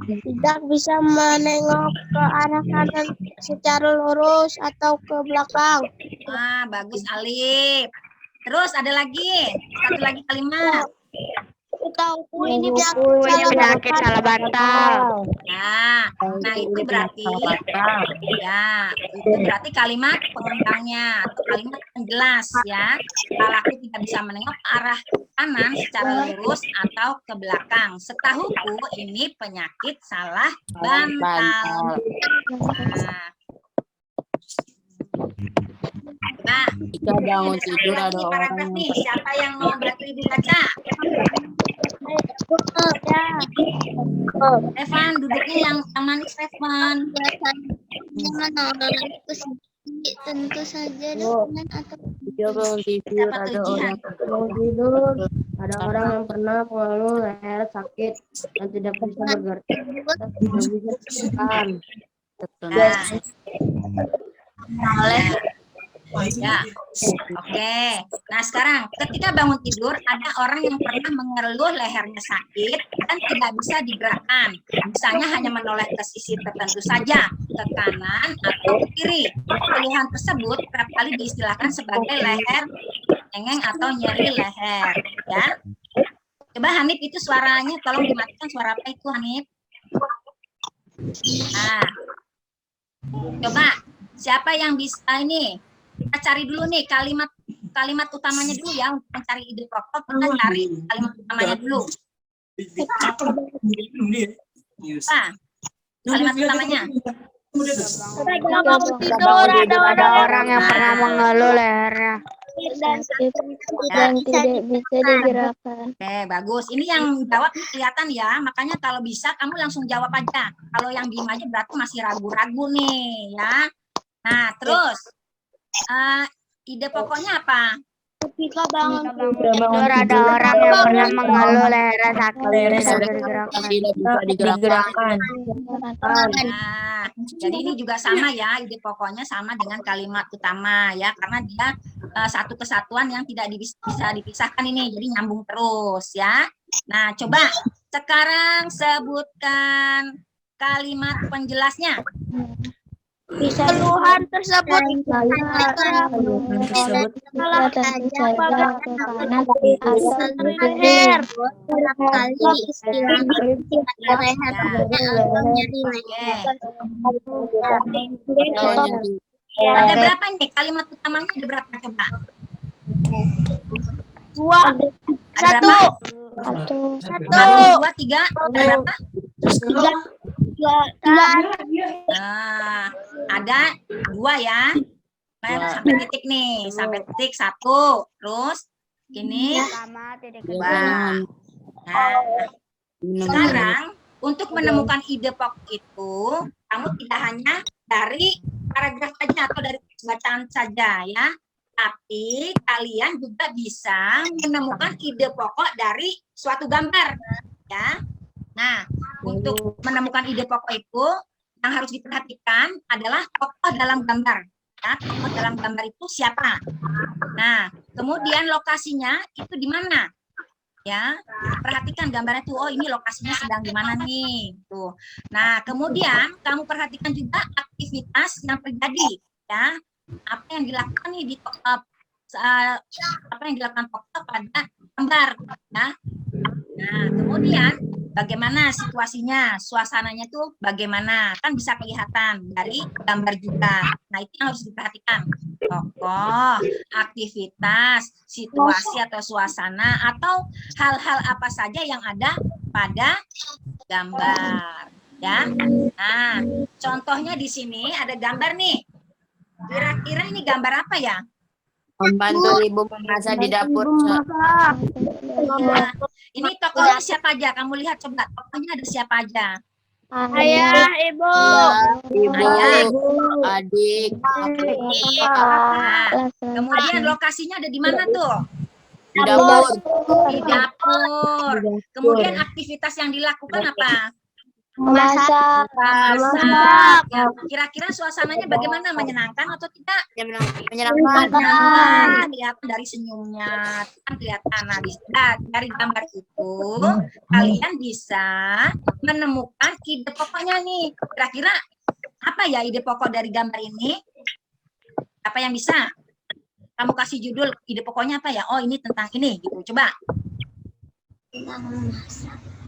Tidak bisa menengok ke arah kanan secara lurus atau ke belakang. Ah, bagus Alif. Terus ada lagi, satu lagi kalimat. Tahu ini penyakit salah bantal. Nah itu berarti ya, itu berarti kalimat pengembangnya atau kalimat penjelas ya. Kepalaku tidak bisa menengok arah kanan secara lurus atau ke belakang. Setahuku ini penyakit salah bantal. Nah, jika bangun tidur ada orang nih, siapa yang mau bantu Ibu baca? Revan, duduknya yang manis, Revan. Tentu saja dokumen atau jika bangun tidur ada orang Ada orang yang pernah mengeluh leher sakit dan tidak bisa bergerak. Ya, oke. Nah sekarang ketika bangun tidur ada orang yang pernah mengeluh lehernya sakit dan tidak bisa digerakkan. Misalnya hanya menoleh ke sisi tertentu saja, ke kanan atau ke kiri. Keluhan tersebut kerap kali diistilahkan sebagai leher engeng atau nyeri leher. Ya, coba Hanif itu suaranya tolong dimatikan, suara apa itu Hanif? Nah, coba siapa yang bisa ini? Kita cari dulu nih kalimat utamanya dulu ya, untuk mencari ide pokok kita cari kalimat utamanya dulu. Nah, kalimat utamanya. Ada orang yang pernah mengeluh lehernya dan tidak bisa digerakkan. Oke, bagus. Ini yang jawab kelihatan ya, makanya kalau bisa kamu langsung jawab aja. Kalau yang diem aja berarti masih ragu-ragu nih ya. Nah, terus ide pokoknya apa? Ketika bangun tidur ada orang yang pernah mengeluh lehernya sakit tidak bisa digerakkan. Nah, jadi ini juga sama ya, ide pokoknya sama dengan kalimat utama ya, karena dia satu kesatuan yang tidak bisa dipisahkan ini, jadi nyambung terus ya. Nah, coba sekarang sebutkan kalimat penjelasnya. keluhan tersebut leher kerap kali istilah leher atau nyeri leher. Ada berapa nih kalimat utamanya, ada berapa coba? Satu, dua, tiga, ada berapa? Nah, ada 2 ya. Sampai titik nih, sampai titik 1. Terus ini 2. Nah, sekarang untuk menemukan ide pokok itu, kamu tidak hanya dari paragraf saja atau dari bacaan saja ya. Tapi kalian juga bisa menemukan ide pokok dari suatu gambar, ya. Nah, untuk menemukan ide pokok itu yang harus diperhatikan adalah tokoh dalam gambar. Ya, tokoh dalam gambar itu siapa? Nah, kemudian lokasinya itu di mana? Ya, perhatikan gambarnya tuh. Oh, ini lokasinya sedang di mana nih? Tuh. Nah, kemudian kamu perhatikan juga aktivitas yang terjadi, ya. Apa yang dilakukan nih di apa yang dilakukan tokoh pada gambar, ya. Nah, kemudian bagaimana situasinya, suasananya tuh bagaimana? Kan bisa kelihatan dari gambar juga. Nah, itu yang harus diperhatikan. Tokoh, aktivitas, situasi atau suasana, atau hal-hal apa saja yang ada pada gambar. Ya. Nah, contohnya di sini ada gambar nih. Kira-kira ini gambar apa ya? Membantu ibu memasak di dapur. Nah, ini tokohnya siapa aja? Kamu lihat coba, tokohnya ada siapa aja? Ayah, ibu. Ibu, Ayah. adik, Nah, kemudian lokasinya ada di mana tuh? di dapur. Di dapur. Kemudian aktivitas yang dilakukan apa? Masak. Masak. Ya, kira-kira suasananya bagaimana? Menyenangkan atau tidak? Menyenangkan. Nah, kelihatan dari senyumnya, kan kelihatan. Nah, dari gambar itu kalian bisa menemukan ide pokoknya nih. Kira-kira apa ya ide pokok dari gambar ini? Apa yang bisa? Kamu kasih judul ide pokoknya apa ya? Oh, ini tentang ini gitu. Coba.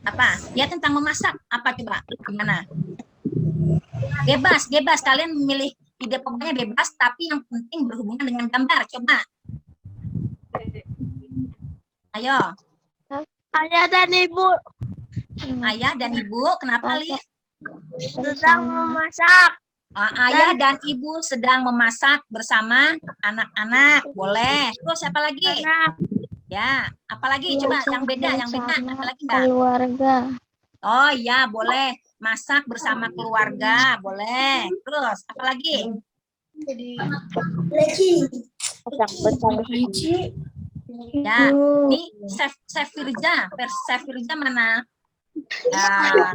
Apa? Ya tentang memasak. Apa coba? Gimana? Bebas, bebas. Kalian memilih ide pokoknya bebas, tapi yang penting berhubungan dengan gambar. Coba. Ayo. Ayah dan ibu Ayah dan ibu, kenapa Li? sedang memasak. Ayah dan ibu sedang memasak bersama anak-anak. Boleh. Terus apa lagi? Ya, apalagi coba yang beda, apalagi enggak? Keluarga. Oh iya, boleh. Masak bersama keluarga, boleh. Terus apalagi? Ya, ini Chef Firja. Chef Firja mana? Nah,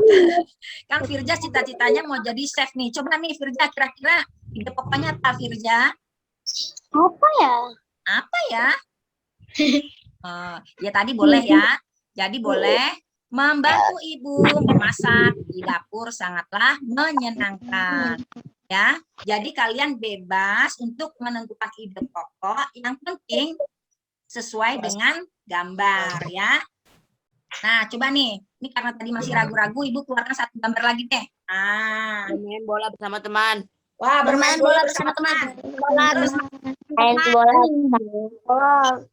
kan Firja cita-citanya mau jadi chef nih. Coba nih Firja, kira-kira ide pokoknya apa Firja? Apa ya? Apa ya? Ya tadi boleh ya. Jadi boleh membantu ibu memasak di dapur sangatlah menyenangkan. Ya, jadi kalian bebas untuk menentukan ide pokok. Yang penting sesuai dengan gambar ya. Nah, coba nih. Ini karena tadi masih ragu-ragu, ibu keluarkan satu gambar lagi deh. Nah, Bermain bola bersama teman. wah bermain bola bersama teman. Terus Main bola.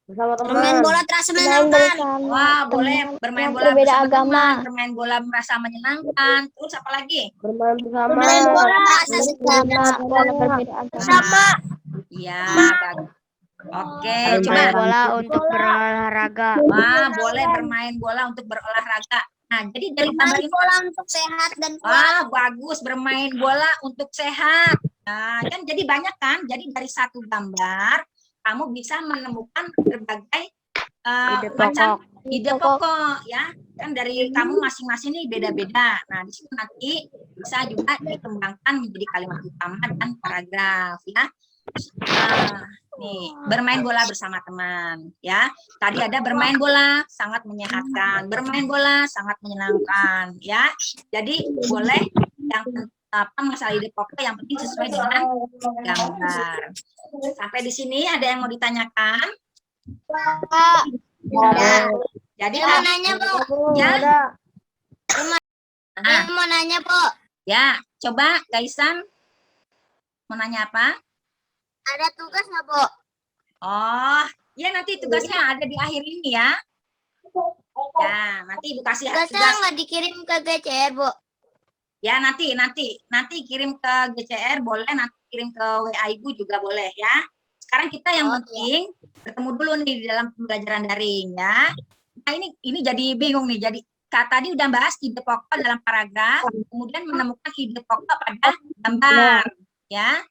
Bersama teman. Bermain bola terasa menyenangkan. wah boleh bermain bola berbeda bersama agama. teman, bermain bola merasa menyenangkan. Terus apa lagi? Bermain bersama. Bermain bola berbeda agama. Sama. Iya, bagus. Oke, coba. bola untuk berolahraga. Wah, boleh bermain bola untuk berolahraga. Nah, jadi dari gambar ini, bola untuk sehat dan wah bagus bermain bola untuk sehat. Nah, kan jadi banyak kan? Jadi dari satu gambar kamu bisa menemukan berbagai macam ide pokok ya. Kan dari kamu masing-masing nih beda-beda. Nah, di situ nanti bisa juga dikembangkan menjadi kalimat utama dan paragraf ya. Nih, bermain bola bersama teman ya. Tadi ada bermain bola sangat menyehatkan, bermain bola sangat menyenangkan ya. Jadi boleh yang apa masalah ide pokok yang penting sesuai dengan gambar. Sampai di sini ada yang mau ditanyakan? Ya. Jadi mau nanya, Bu. Ya. Mau nanya, Bu. Ya, coba Kaisan mau nanya apa? Ada tugas nggak, Bu? Oh, ya nanti tugasnya ada di akhir ini ya. Ya, nanti Ibu kasih Tugasnya tugas. nggak dikirim ke GCR, Bu? Ya, nanti kirim ke GCR boleh, nanti kirim ke WA Ibu juga boleh ya. Sekarang kita yang penting bertemu dulu nih di dalam pembelajaran daring ya. Nah, ini jadi bingung nih. Jadi tadi udah bahas ide pokok dalam paragraf, kemudian menemukan ide pokok pada gambar ya.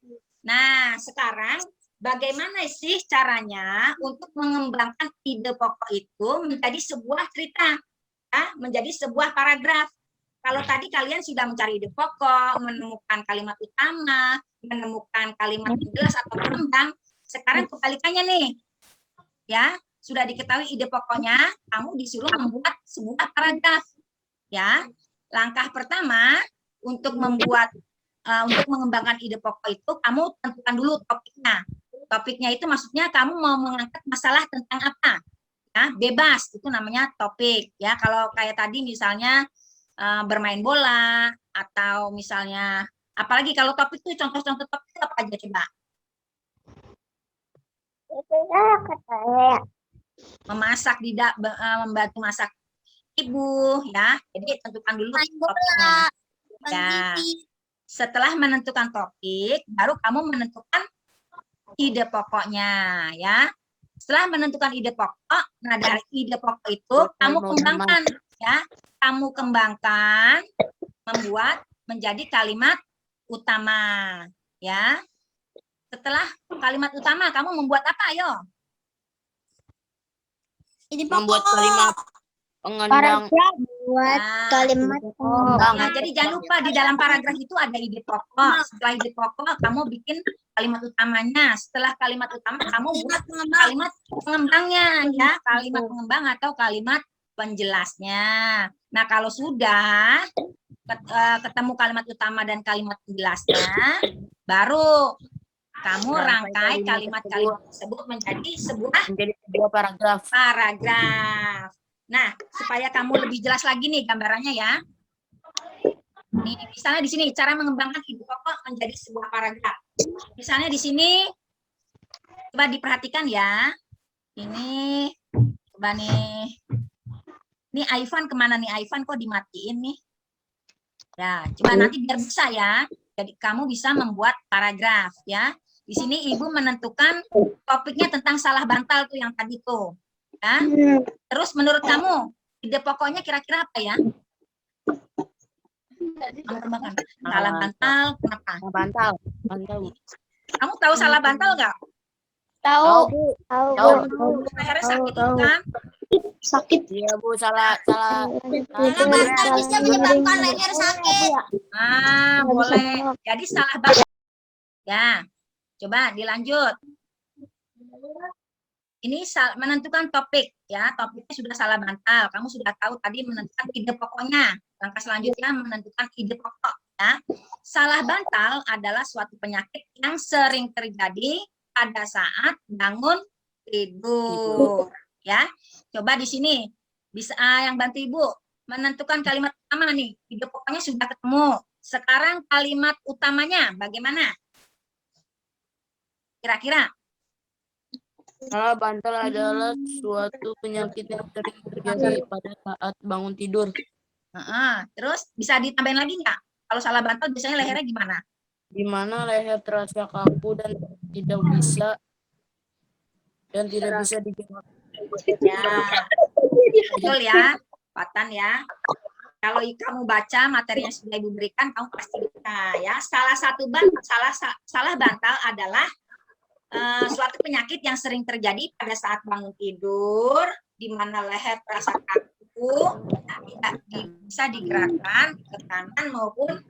Nah, sekarang bagaimana sih caranya untuk mengembangkan ide pokok itu menjadi sebuah cerita, ya, menjadi sebuah paragraf. Kalau tadi kalian sudah mencari ide pokok, menemukan kalimat utama, menemukan kalimat jelas atau pengembang, sekarang kebalikannya nih, ya, sudah diketahui ide pokoknya, kamu disuruh membuat sebuah paragraf, ya. Langkah pertama untuk untuk mengembangkan ide pokok itu, kamu tentukan dulu topiknya. Topiknya itu maksudnya kamu mau mengangkat masalah tentang apa, ya, bebas, itu namanya topik, ya. Kalau kayak tadi misalnya bermain bola, atau misalnya, apalagi kalau topik itu contoh-contoh topik apa aja coba? Memasak, membantu masak ibu, ya. Jadi tentukan dulu topiknya. Ya. Setelah menentukan topik, baru kamu menentukan ide pokoknya, ya. Setelah menentukan ide pokok, nah dari ide pokok itu kamu kembangkan, ya. Kamu kembangkan, membuat menjadi kalimat utama, ya. Setelah kalimat utama, kamu membuat apa, ayo? Membuat kalimat pengembang. Buat kalimat Nah, jadi jangan lupa di dalam paragraf itu ada ide pokok. Setelah ide pokok, kamu bikin kalimat utamanya. Setelah kalimat utama, kamu buat kalimat pengembangnya, ya. Kalimat pengembang atau kalimat penjelasnya. Nah, kalau sudah ketemu kalimat utama dan kalimat penjelasnya, baru kamu rangkai kalimat-kalimat tersebut menjadi sebuah paragraf. Nah, supaya kamu lebih jelas lagi nih gambarannya, ya. Nih, misalnya di sini cara mengembangkan ide pokok menjadi sebuah paragraf. Misalnya di sini, coba diperhatikan ya. Ini, coba nih. Ini iPhone kemana nih? iPhone kok dimatiin nih? Ya, coba nanti biar bisa ya. Jadi kamu bisa membuat paragraf, ya. Di sini ibu menentukan topiknya tentang salah bantal tuh yang tadi tuh. Ya. Terus menurut kamu ide pokoknya kira-kira apa ya? Salah bantal, kenapa? Bantal. Kamu tahu salah bantal nggak? tahu Lehernya sakit itu kan? sakit. Iya Bu, salah. Bantal bisa menyebabkan leher sakit. Ah, boleh. Jadi salah bantal. Ya, coba dilanjut. Ini menentukan topik, ya. Topiknya sudah salah bantal. Kamu sudah tahu tadi menentukan ide pokoknya. Langkah selanjutnya menentukan ide pokok, ya. Salah bantal adalah suatu penyakit yang sering terjadi pada saat bangun tidur, ya. Coba di sini bisa yang bantu Ibu menentukan kalimat utama nih. Ide pokoknya sudah ketemu. Sekarang kalimat utamanya bagaimana? Kira-kira? Salah bantal adalah suatu penyakit yang sering terjadi pada saat bangun tidur. Terus bisa ditambahin lagi nggak? Kalau salah bantal biasanya lehernya gimana? Di mana leher terasa kaku dan tidak bisa digerak. Ya, betul ya, Patan ya. Kalau kamu baca materi yang sudah Ibu berikan, kamu pasti bisa ya. Salah bantal adalah suatu penyakit yang sering terjadi pada saat bangun tidur, di mana leher terasa kaku, tidak bisa digerakkan ke kanan maupun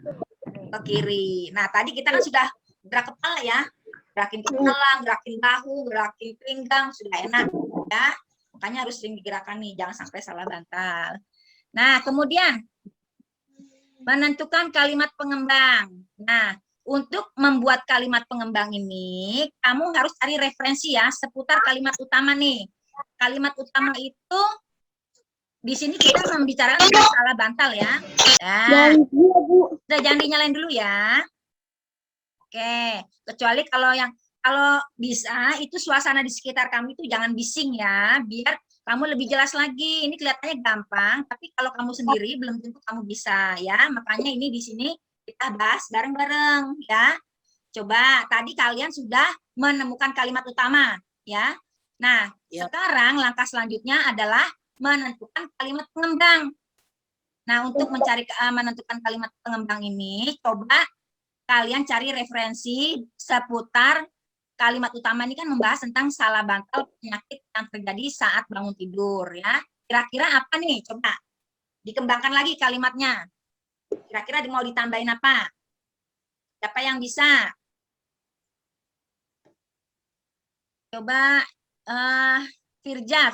ke kiri. Nah, tadi kita kan sudah gerak kepala ya, gerakin kepala, gerakin bahu, gerakin pinggang, sudah enak ya. Makanya harus sering digerakkan nih, jangan sampai salah bantal. Nah, kemudian menentukan kalimat pengembang. Nah, untuk membuat kalimat pengembang ini, kamu harus cari referensi ya seputar kalimat utama nih. Kalimat utama itu di sini kita membicarakan salah bantal ya. Nah, udah jangan dinyalain dulu ya. Oke, kecuali kalau bisa itu suasana di sekitar kamu itu jangan bising ya, biar kamu lebih jelas lagi. Ini kelihatannya gampang, tapi kalau kamu sendiri belum tentu kamu bisa ya. Makanya ini di sini kita bahas bareng-bareng ya. Coba tadi kalian sudah menemukan kalimat utama ya. Nah, sekarang langkah selanjutnya adalah menentukan kalimat pengembang. Nah, untuk menentukan kalimat pengembang ini, coba kalian cari referensi seputar kalimat utama ini kan membahas tentang salah bantal penyakit yang terjadi saat bangun tidur ya. Kira-kira apa nih? Coba dikembangkan lagi kalimatnya. Kira-kira mau ditambahin apa? Siapa yang bisa? Coba Firja.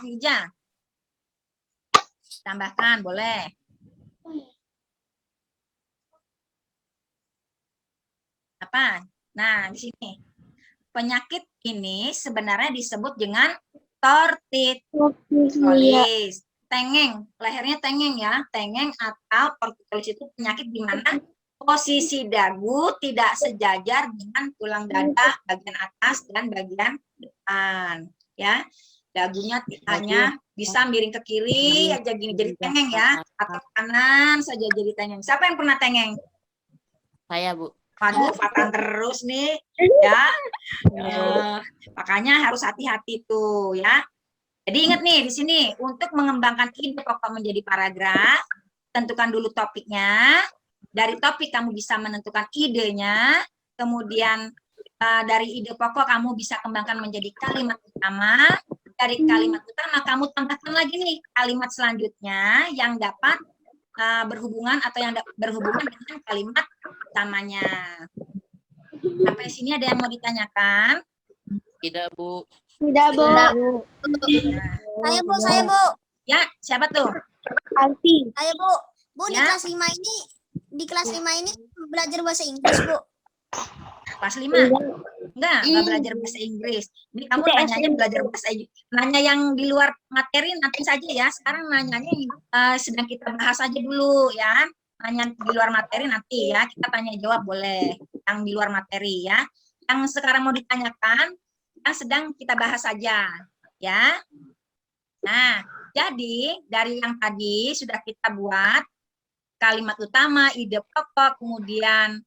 Tambahkan, boleh. Apa? Nah, di sini. Penyakit ini sebenarnya disebut dengan torticollis. Tengeng, lehernya tengeng ya. Tengeng atau torticollis itu penyakit di mana posisi dagu tidak sejajar dengan tulang dada bagian atas dan bagian depan. Ya, dagunya hanya bisa miring ke kiri aja gini jadi tengeng ya, atau kanan saja jadi tengeng. Siapa yang pernah tengeng? Saya, Bu. Waduh, patan terus nih, ya. Makanya harus hati-hati tuh, ya. Jadi ingat nih di sini untuk mengembangkan ide pokok menjadi paragraf, tentukan dulu topiknya. Dari topik kamu bisa menentukan idenya, kemudian dari ide pokok kamu bisa kembangkan menjadi kalimat utama. Dari kalimat utama kamu tambahkan lagi nih kalimat selanjutnya yang dapat berhubungan atau yang berhubungan dengan kalimat utamanya. Sampai sini ada yang mau ditanyakan? Tidak, Bu. Tidak, Bu. Nah, Saya, Bu. ya, siapa tuh? Saya, Bu. Bu, Ya. di kelas 5 ini belajar bahasa Inggris, Bu. Kelas 5? Enggak belajar bahasa Inggris. Ini kamu nanyanya belajar bahasa Inggris. Nanya yang di luar materi nanti saja ya. Sekarang nanyanya sedang kita bahas aja dulu ya. Nanya di luar materi nanti ya. Kita tanya jawab boleh. Yang di luar materi ya. Yang sekarang mau ditanyakan, yang sedang kita bahas saja ya. Nah, jadi dari yang tadi sudah kita buat kalimat utama, ide pokok, kemudian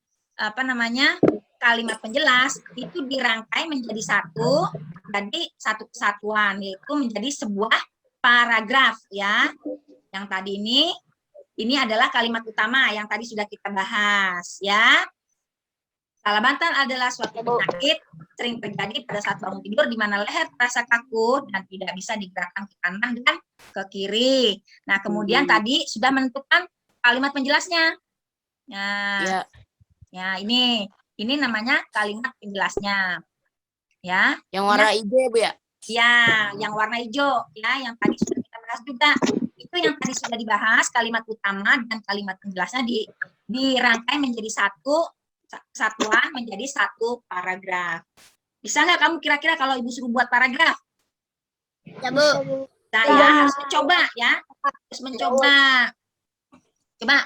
kalimat penjelas itu dirangkai menjadi satu, jadi satu kesatuan, yaitu menjadi sebuah paragraf ya. Yang tadi ini adalah kalimat utama yang tadi sudah kita bahas ya. Salah bantal adalah suatu penyakit sering terjadi pada saat bangun tidur di mana leher terasa kaku dan tidak bisa digerakkan ke kanan dan ke kiri. Nah, kemudian tadi sudah menentukan kalimat penjelasnya. Nah, ya ini namanya kalimat penjelasnya. Ya. Yang warna hijau, Bu ya? Ya, yang warna hijau ya, yang tadi sudah kita bahas juga. Itu yang tadi sudah dibahas, kalimat utama dan kalimat penjelasnya dirangkai menjadi satu kesatuan, menjadi satu paragraf. Bisa nggak kamu kira-kira kalau Ibu suruh buat paragraf? Ya, Bu. Nah, ya harus mencoba ya. Harus mencoba. Coba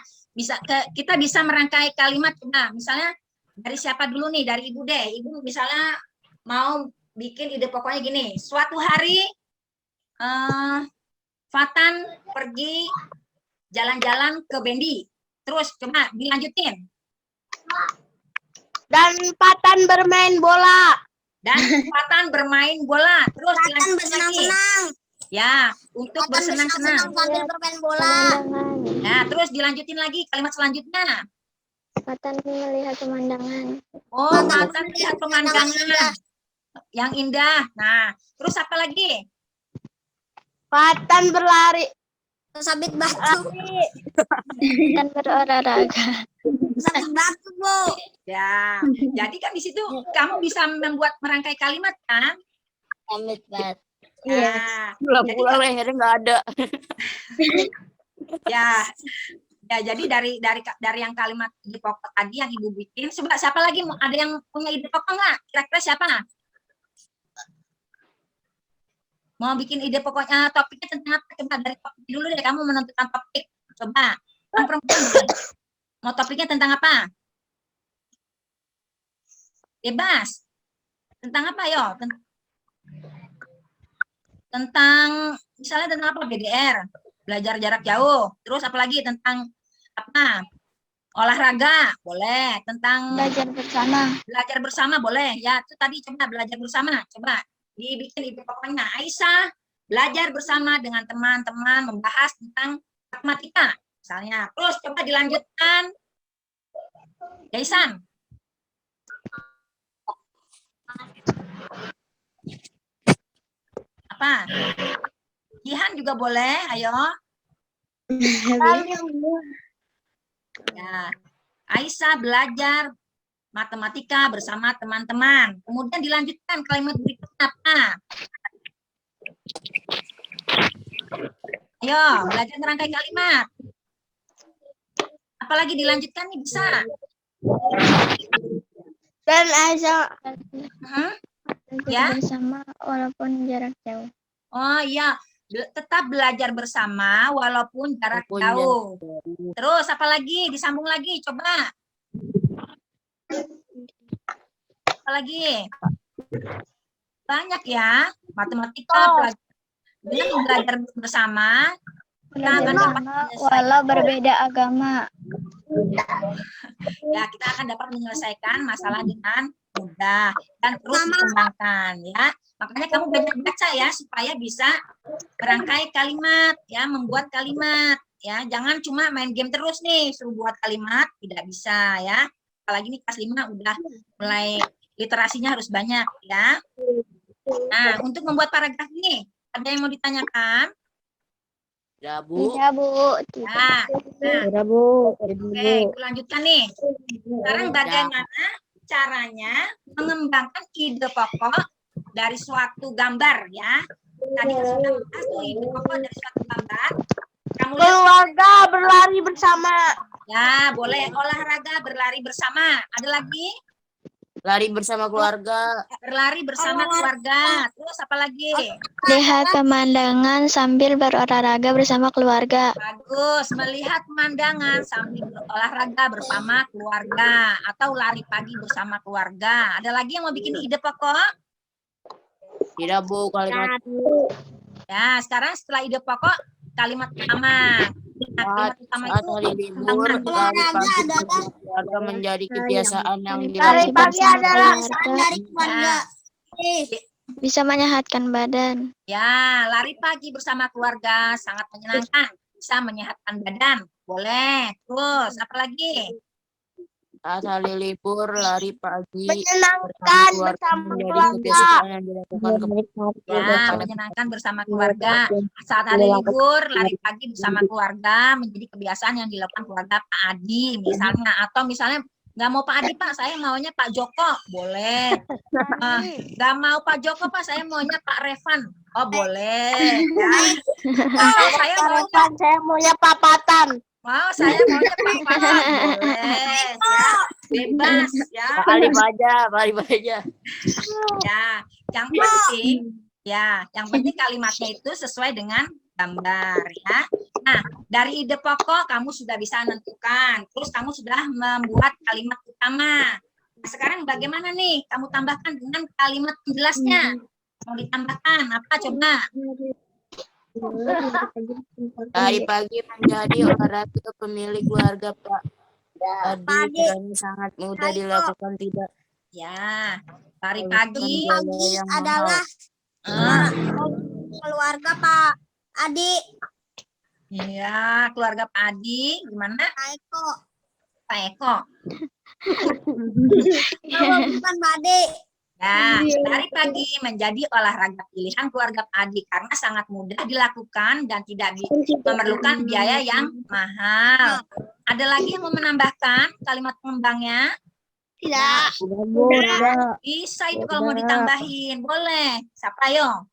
kita bisa merangkai kalimat coba. Misalnya dari siapa dulu nih? Dari Ibu deh. Ibu misalnya mau bikin ide pokoknya gini. Suatu hari Fatan pergi jalan-jalan ke Bendi. Terus coba dilanjutin. Dan Fatan bermain bola. Terus Fatan dilanjutin lagi. bersenang-senang. Ya, untuk bersenang-senang. Sambil bermain bola. Nah, terus dilanjutin lagi kalimat selanjutnya. Fatan melihat pemandangan. Oh, Fatan melihat pemandangan yang indah. Nah, terus apa lagi? Fatan berlari. Sabit batu. Dan berolahraga. Sabit batu, Bu. Ya, jadi kan di situ kamu bisa merangkai kalimat kan? Sabit batu. Ya, Pulang lehernya nggak ada. ya, jadi dari yang kalimat ide pokok tadi yang Ibu bikin, coba siapa lagi ada yang punya ide pokok nggak? Kira-kira siapa? Mau bikin ide pokoknya topiknya tentang apa? Coba dari topik dulu deh, kamu menentukan topik. Coba, yang perempuan mau topiknya tentang apa? Bebas. Tentang apa yo? Tentang misalnya tentang apa? BDR, belajar jarak jauh. Terus apalagi tentang apa? Olahraga, boleh. Tentang belajar bersama boleh. Ya, itu tadi coba belajar bersama. Coba dibikin ide pokoknya. Aisyah belajar bersama dengan teman-teman membahas tentang matematika misalnya. Terus coba dilanjutkan. Jaisan. Apa? Jihan juga boleh, ayo. Ya. Aisyah belajar matematika bersama teman-teman. Kemudian dilanjutkan kalimat berikutnya apa? Ayo, belajar merangkai kalimat. Apalagi dilanjutkan nih, bisa. Dan Aisyah Ya. Bersama walaupun jarak jauh. Oh iya, tetap belajar bersama walaupun jarak Walaupun jauh. Terus apa lagi? Disambung lagi, coba. Apa lagi? Banyak ya, matematika belajar bersama. Kita akan dapat Walau berbeda agama. ya, kita akan dapat menyelesaikan masalah dengan mudah dan terus dikembangkan ya. Makanya kamu banyak baca ya supaya bisa merangkai kalimat ya, membuat kalimat ya. Jangan cuma main game terus nih, suruh buat kalimat tidak bisa ya. Apalagi nih kelas 5 udah mulai literasinya harus banyak ya. Nah, untuk membuat paragraf ini ada yang mau ditanyakan? Ya, Bu. Tidak, Bu. Nah, Udah, Bu. oke, lanjutkan nih. Sekarang bagaimana caranya mengembangkan ide pokok dari suatu gambar ya? Tadi sudah bahas tuh ide pokok dari suatu gambar. Kamu lihat, keluarga berlari bersama. ya boleh olahraga berlari bersama. Ada lagi? Lari bersama keluarga. Berlari bersama keluarga. Terus apa lagi? Lihat pemandangan sambil berolahraga bersama keluarga. Bagus, melihat pemandangan sambil berolahraga bersama keluarga atau lari pagi bersama keluarga. Ada lagi yang mau bikin ide pokok? Tidak, Bu. Kalimat Ya, sekarang setelah ide pokok, kalimat utama. Nah, kalimat utama saat itu hari libur, lari pagi bersama keluarga menjadi kebiasaan yang Lari dilakukan. pagi adalah ya, Bisa menyehatkan badan. ya, lari pagi bersama keluarga sangat menyenangkan, bisa menyehatkan badan. Boleh. Terus apa lagi? Saat hari libur, lari pagi menyenangkan keluarga bersama menjadi keluarga. kebiasaan yang dilakukan Ya, menyenangkan bersama keluarga. Saat hari libur, lari pagi bersama keluarga menjadi kebiasaan yang dilakukan keluarga Pak Adi misalnya. Atau misalnya nggak mau Pak Adi, Pak, saya maunya Pak Joko. Boleh. Nggak mau Pak Joko, Pak, saya maunya Pak Revan. Oh, boleh. Ya. Saya maunya papatan. Saya maunya Pak Farhan. Boleh. Ya. Bebas. Ya. Pak Alif aja. Ya, yang penting kalimatnya itu sesuai dengan gambar ya. Nah, dari ide pokok kamu sudah bisa menentukan, terus kamu sudah membuat kalimat utama. Nah, sekarang bagaimana nih? Kamu tambahkan dengan kalimat penjelasnya. Mau ditambahkan apa coba? Lari pagi menjadi olahraga pemilik keluarga Pak Adi karena sangat mudah dilakukan, tidak Ya, lari pagi yang adalah keluarga Pak Adi. Iya, keluarga Pak Adi. Gimana? Pak Eko. Pak Eko. Bukan Pak Adi. Ya, lari pagi menjadi olahraga pilihan keluarga Pak Adi karena sangat mudah dilakukan dan tidak memerlukan biaya yang mahal. Ada lagi yang mau menambahkan kalimat pengembangnya? Tidak. Bisa itu kalau mau ditambahin. Boleh. Siapa ayo?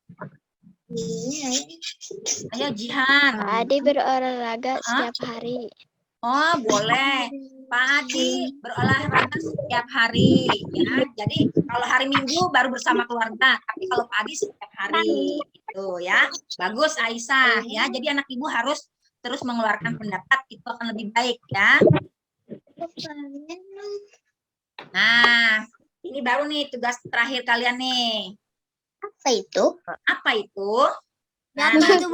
Ayo Jihan. Pak Adi berolahraga setiap hari. Oh, boleh. Pak Adi berolahraga setiap hari ya. Jadi kalau hari Minggu baru bersama keluarga, tapi kalau Pak Adi setiap hari gitu ya. Bagus Aisyah ya. Jadi anak ibu harus terus mengeluarkan pendapat, itu akan lebih baik ya. Nah, ini baru nih tugas terakhir kalian nih. Apa itu? Apa itu? Nah, nanti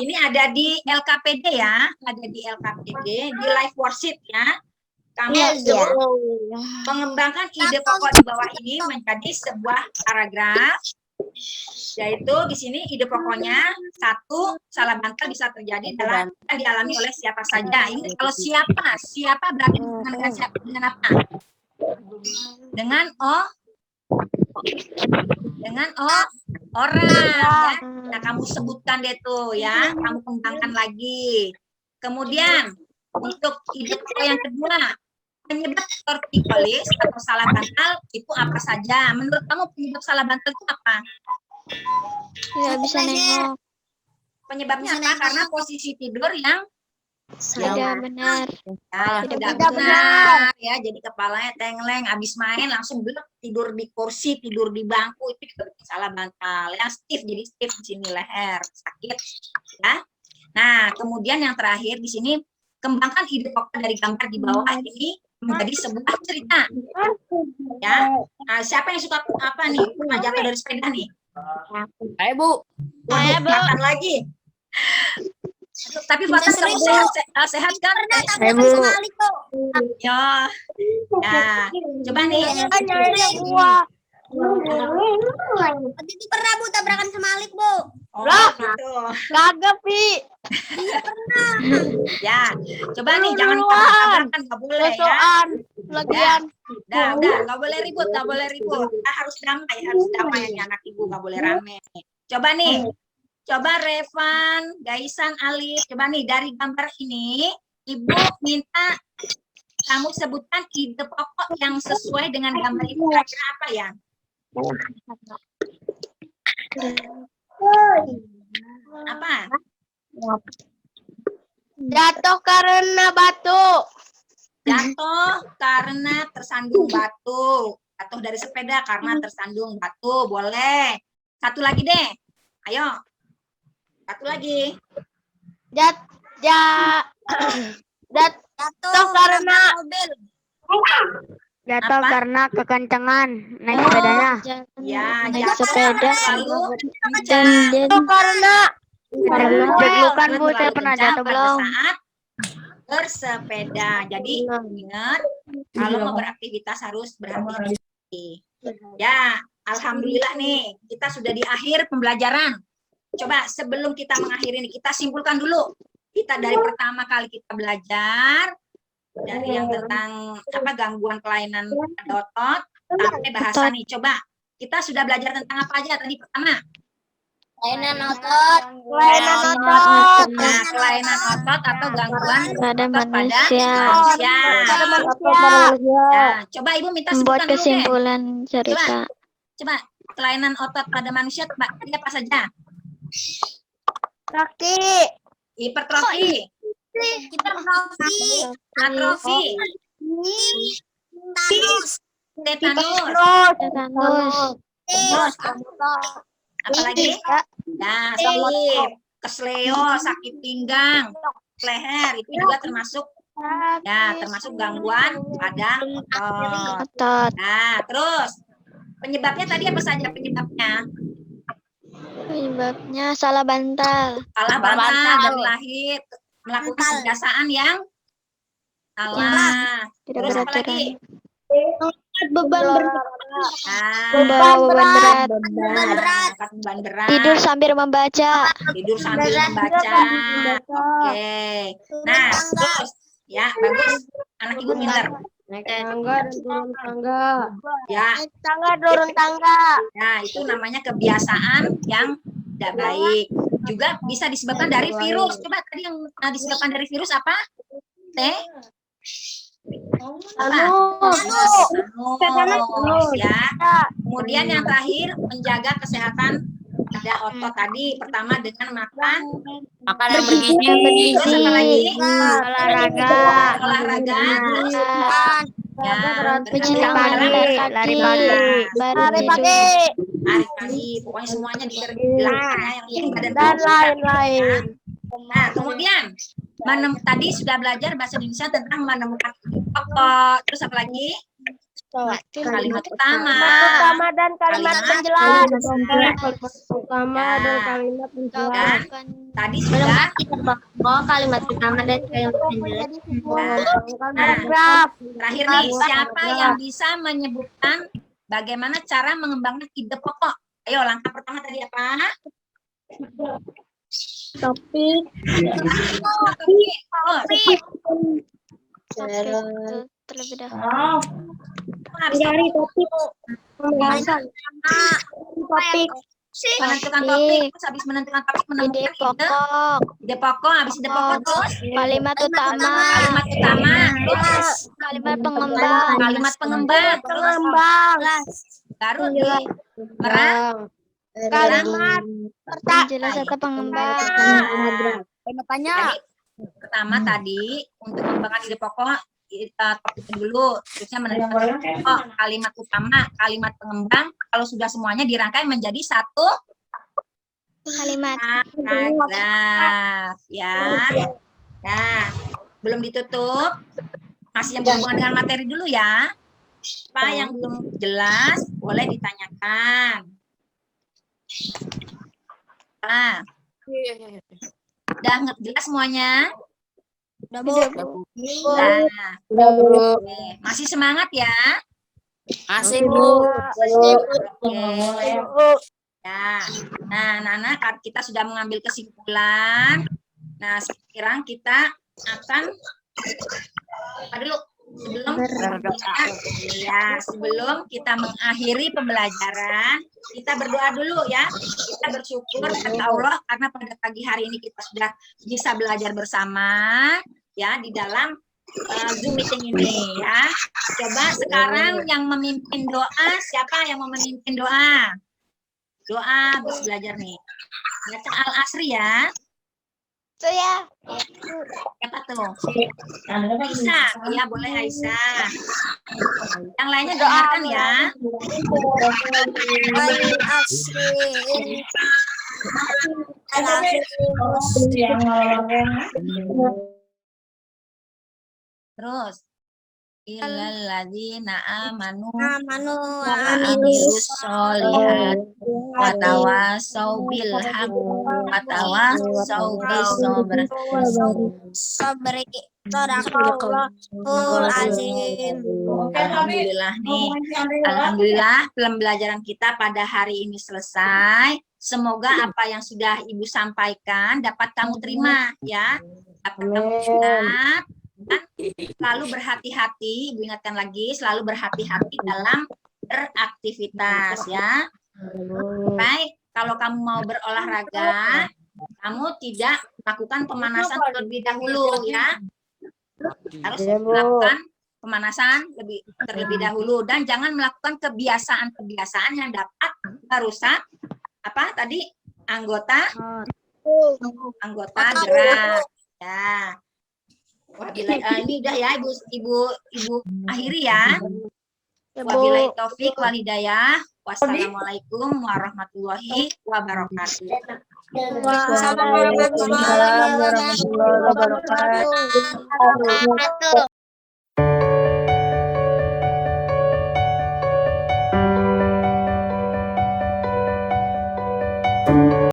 ini ada di LKPD ya, ada di LKPD, di live worksheet ya. Kamu mengembangkan ide pokok di bawah ini menjadi sebuah paragraf, yaitu di sini ide pokoknya satu, salah bantal bisa terjadi dalam yang dialami oleh siapa saja. Ini kalau siapa berarti dengan apa? Dengan Dengan orang ya. Nah, kamu sebutkan deh tuh ya, kamu kembangkan lagi. Kemudian untuk ide pokok yang kedua, penyebab tortikolis atau salah bantal itu apa saja? Menurut kamu penyebab salah bantal itu apa? Tidak bisa nengok. Penyebabnya apa? Karena posisi tidur yang Tidak benar. ya, Tidak tidak benar ya, jadi kepalanya tengleng, habis main langsung belok tidur di kursi, tidur di bangku, itu juga bikin salah bantal. Yang stiff, jadi stiff di sini leher sakit ya. Nah, kemudian yang terakhir di sini, kembangkan ide pokok dari gambar di bawah ini menjadi sebuah cerita ya. Nah, siapa yang suka apa nih, jatuh dari sepeda nih? Ayo Bu. Waduh, makan lagi. Aduh, tapi Fatah kamu sehat kan? Ya, ya. Coba nih. Waktu itu pernah Bu tabrakan sama Alik Bu. Oh, gitu. Kagak, Pi. Ya, coba nih jangan tabrakan, nggak boleh ya. Lagian. Udah, nggak boleh ribut, nggak boleh ribut. Kita harus damai ini anak ibu, nggak boleh rame. Coba nih, coba Revan, Gaisan, Alif, coba nih dari gambar ini, Ibu minta kamu sebutkan ide pokok yang sesuai dengan gambar ibu. Kira-kira apa ya? Apa? Jatuh karena batu. Jatuh karena tersandung batu. Jatuh dari sepeda karena tersandung batu. Boleh. Satu lagi deh. Ayo. Satu lagi. Jatuh karena Apa? karena kekencangan naik sepedanya. Ya, naik jatuh sepeda. lalu Dan Karena deg-degan Bu, saya terlalu pernah kencang jatuh pada belum? saat bersepeda. Jadi ingat, kalau mau beraktivitas harus berhati-hati. Ya, alhamdulillah nih, kita sudah di akhir pembelajaran. Coba sebelum kita mengakhiri ini, kita simpulkan dulu. Kita dari pertama kali kita belajar, dari yang tentang apa gangguan kelainan pada otot, sampai bahasa nih. Coba, kita sudah belajar tentang apa aja tadi pertama? Kelainan otot. Nah, kelainan otot atau gangguan pada otot pada manusia. manusia. Ya, coba Ibu minta Membuat sebutkan dulu deh. kesimpulan cerita. Coba kelainan otot pada manusia tadi apa saja? kaki, Hipertrofi, atrofi, tetanus, Tetanus. apalagi? Nah, slip, kesleo, sakit pinggang, leher itu juga termasuk ya termasuk gangguan pada otot. Otot. Nah, terus penyebabnya tadi apa saja penyebabnya? Penyebabnya salah bantal. Salah bantal dari lahir, melakukan kebiasaan yang salah. Tidak Terus apa beraturan. lagi? beban berat, Nah, Membawa beban berat. angkat beban berat. Tidur sambil membaca. Tidur sambil membaca. Oke. Nah, terus ya bagus. Anak ibu pintar. naik tangga dan turun tangga, Ya, turun tangga, nah itu namanya kebiasaan yang tidak baik. Juga bisa disebabkan dari virus. Coba tadi yang disebabkan dari virus apa? Tetanus ya. Kemudian yang terakhir menjaga kesehatan pada otot tadi pertama dengan makan Makanan bergizi. terus apa lagi? olahraga, Olahraga terus ya Mencuci berkendara, tangan, lari pagi, baru lari tidur. pagi, lari pagi, pokoknya semuanya dilakukan ya, yang penting badan dan kamu sehat. lain-lain. Nah, kemudian tadi sudah belajar bahasa Indonesia tentang menemukan pokok. Terus apa lagi? Kalimat utama. Utama dan kalimat Kalimat penjelas. penjelas. Utama dan kalimat penjelas. Dan tadi sudah Kalimat utama dan kalimat penjelas. Nah, terakhir nih, siapa yang bisa menyebutkan bagaimana cara mengembangkan ide pokok? Ayo, langkah pertama tadi apa? Topik, Oh, Terlebih dahulu. harus topik, Topik. Menentukan topik. Terus habis menentukan topik Ide menemukan pokok. ide pokok. Habis ide pokok terus Kalimat utama. kalimat utama. Terus Kalimat pengembang. kalimat pengembang. Terus baru di Kalimat Penjelas atau pengembang. Jadi pertama tadi untuk mengembangkan ide pokok topik dulu, terusnya menentukan pokok, kalimat utama, kalimat pengembang. Kalau sudah semuanya dirangkai menjadi satu Kalimat. paragraf, ya. Nah, belum ditutup, masih yang berhubungan dengan materi dulu ya. Apa yang belum jelas boleh ditanyakan. Nah, udah jelas semuanya? Udah, Bu. Nah, oke. Masih semangat ya? Masih, Bu. Oke. Ya. Nah, anak-anak, kita sudah mengambil kesimpulan. Nah, sekarang kita akan dulu sebelum kita mengakhiri pembelajaran, kita berdoa dulu ya. Kita bersyukur kepada Allah karena pada pagi hari ini kita sudah bisa belajar bersama ya di dalam Zoom meeting ini ya. Coba sekarang yang memimpin doa, siapa yang mau memimpin doa? Doa habis belajar nih. Baca Al-Asri ya. Saya. Siapa tuh? Aisyah. Ya, boleh Aisyah. Yang lainnya dengarkan ya. Terus illalladzina amanu wa amilus sholihat wa tawasau bil haqq wa tawasau bis sabr. Alhamdulillah nih. Alhamdulillah pembelajaran kita pada hari ini selesai. Semoga apa yang sudah Ibu sampaikan dapat kamu terima ya. Dapat kamu ingat. Dan selalu berhati-hati, Ibu ingatkan lagi, selalu berhati-hati dalam beraktivitas ya. Baik, kalau kamu mau berolahraga, kamu tidak melakukan pemanasan terlebih dahulu ya. Harus melakukan pemanasan terlebih dahulu dan jangan melakukan kebiasaan-kebiasaan yang dapat merusak apa tadi anggota gerak ya. Ini udah ya ibu akhiri ya. Wabillahi taufik wal hidayah. Wassalamualaikum warahmatullahi wabarakatuh. Waalaikumsalam warahmatullahi wabarakatuh.